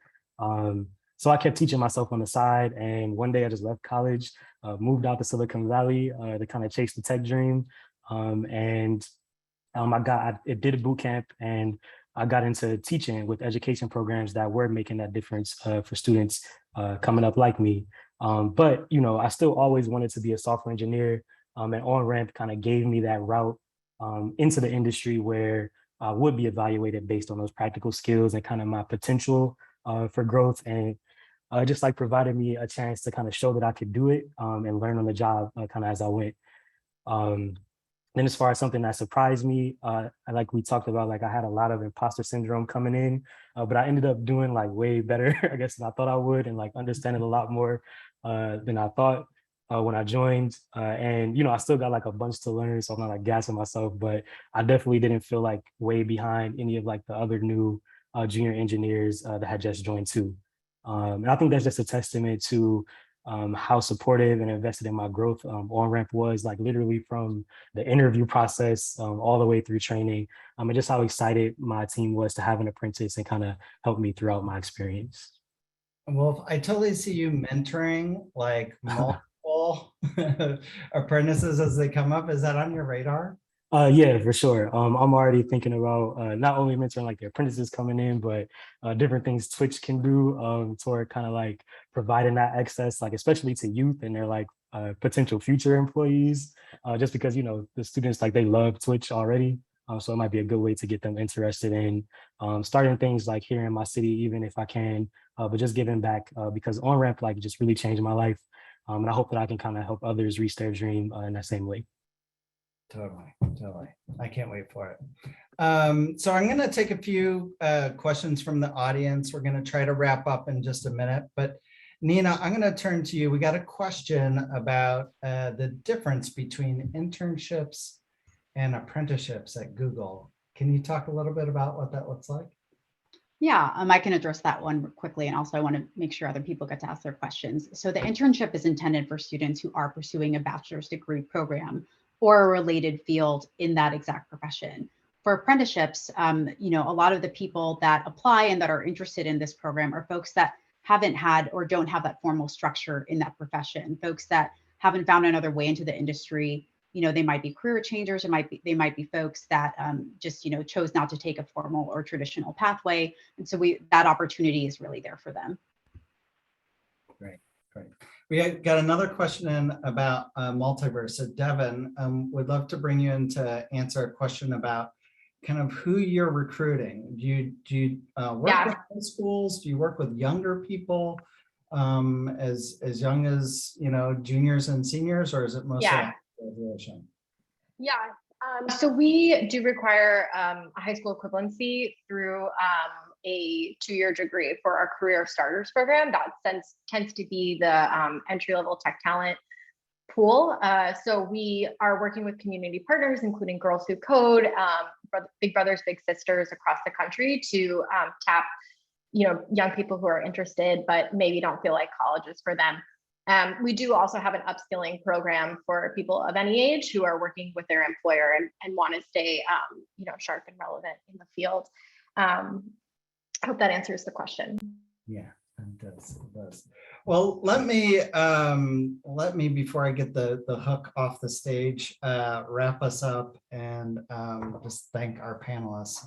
So I kept teaching myself on the side. And one day I just left college, moved out to Silicon Valley to kind of chase the tech dream. I did a boot camp and I got into teaching with education programs that were making that difference for students coming up like me. But, I still always wanted to be a software engineer, and OnRamp kind of gave me that route into the industry where I would be evaluated based on those practical skills and kind of my potential for growth, and just like provided me a chance to kind of show that I could do it and learn on the job kind of as I went. Then as far as something that surprised me, like we talked about, like I had a lot of imposter syndrome coming in, but I ended up doing like way better, I guess, than I thought I would, and like understanding a lot more than I thought when I joined. And, you know, I still got like a bunch to learn, so I'm not like gassing myself, but I definitely didn't feel like way behind any of like the other new junior engineers that had just joined too. And I think that's just a testament to how supportive and invested in my growth on-ramp was, like literally from the interview process all the way through training, and just how excited my team was to have an apprentice and kind of help me throughout my experience. Well, I totally see you mentoring like multiple apprentices as they come up. Is that on your radar? Yeah, for sure. I'm already thinking about not only mentoring like the apprentices coming in, but different things Twitch can do toward kind of like providing that access, like especially to youth and their like potential future employees, just because, you know, the students like they love Twitch already. So it might be a good way to get them interested in starting things like here in my city, even if I can, but just giving back because on-ramp like just really changed my life. And I hope that I can kind of help others reach their dream in that same way. Totally. I can't wait for it. So I'm going to take a few questions from the audience. We're going to try to wrap up in just a minute, but Nina, I'm going to turn to you. We got a question about the difference between internships and apprenticeships at Google. Can you talk a little bit about what that looks like? Yeah, I can address that one quickly. And also I want to make sure other people get to ask their questions. So the internship is intended for students who are pursuing a bachelor's degree program or a related field in that exact profession. For apprenticeships, you know, a lot of the people that apply and that are interested in this program are folks that haven't had or don't have that formal structure in that profession, folks that haven't found another way into the industry. You know, they might be career changers, they might be folks that just, you know, chose not to take a formal or traditional pathway. And so that opportunity is really there for them. Great. We got another question in about multiverse. So Devin, would love to bring you in to answer a question about kind of who you're recruiting. Do you work with high schools? Do you work with younger people as young as, you know, juniors and seniors, or is it mostly graduation? So we do require a high school equivalency through a 2-year degree for our career starters program. That tends to be the entry-level tech talent pool. So we are working with community partners, including Girls Who Code, Big Brothers Big Sisters across the country to tap, you know, young people who are interested but maybe don't feel like college is for them. We do also have an upskilling program for people of any age who are working with their employer and want to stay, you know, sharp and relevant in the field. I hope that answers the question. Yeah, it does. Well, let me before I get the hook off the stage, wrap us up and just thank our panelists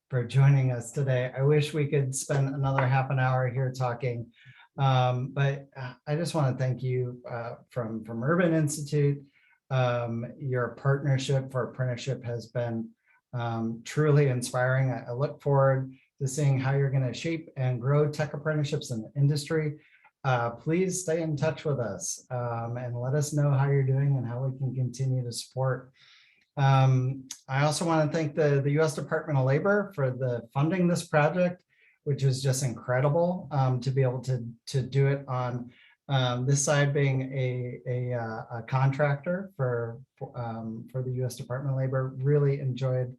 for joining us today. I wish we could spend another half an hour here talking. But I just want to thank you from Urban Institute. Your partnership for apprenticeship has been truly inspiring. I look forward to seeing how you're going to shape and grow tech apprenticeships in the industry. Please stay in touch with us and let us know how you're doing and how we can continue to support. I also want to thank the U.S. Department of Labor for the funding this project, which is just incredible to be able to do it on this side being a contractor for the U.S. Department of Labor. Really enjoyed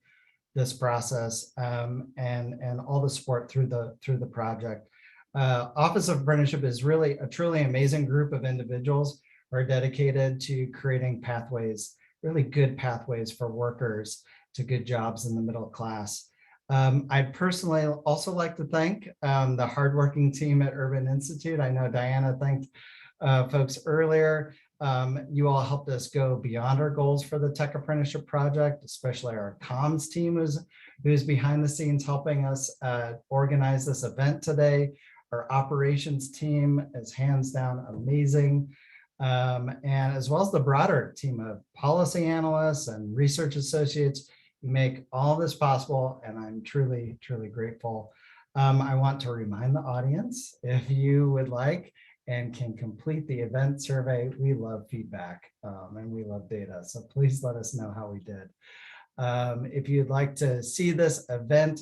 this process and all the support through the project. Office of Apprenticeship is really a truly amazing group of individuals who are dedicated to creating pathways, really good pathways for workers to good jobs in the middle class. I'd personally also like to thank the hardworking team at Urban Institute. I know Diana thanked folks earlier. You all helped us go beyond our goals for the Tech Apprenticeship Project, especially our comms team who's behind the scenes helping us organize this event today. Our operations team is hands down amazing. And as well as the broader team of policy analysts and research associates who make all this possible, and I'm truly, truly grateful. I want to remind the audience, if you would like, and can complete the event survey. We love feedback and we love data. So please let us know how we did. If you'd like to see this event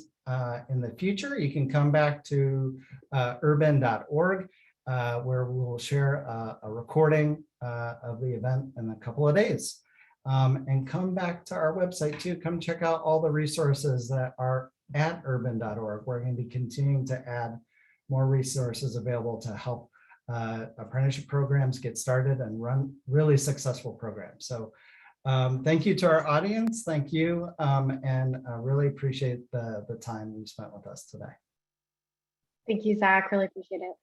in the future, you can come back to urban.org where we will share a recording of the event in a couple of days. And come back to our website too. Come check out all the resources that are at urban.org. We're going to be continuing to add more resources available to help apprenticeship programs get started and run really successful programs. So thank you to our audience. Thank you. And I really appreciate the time you spent with us today. Thank you, Zach. Really appreciate it.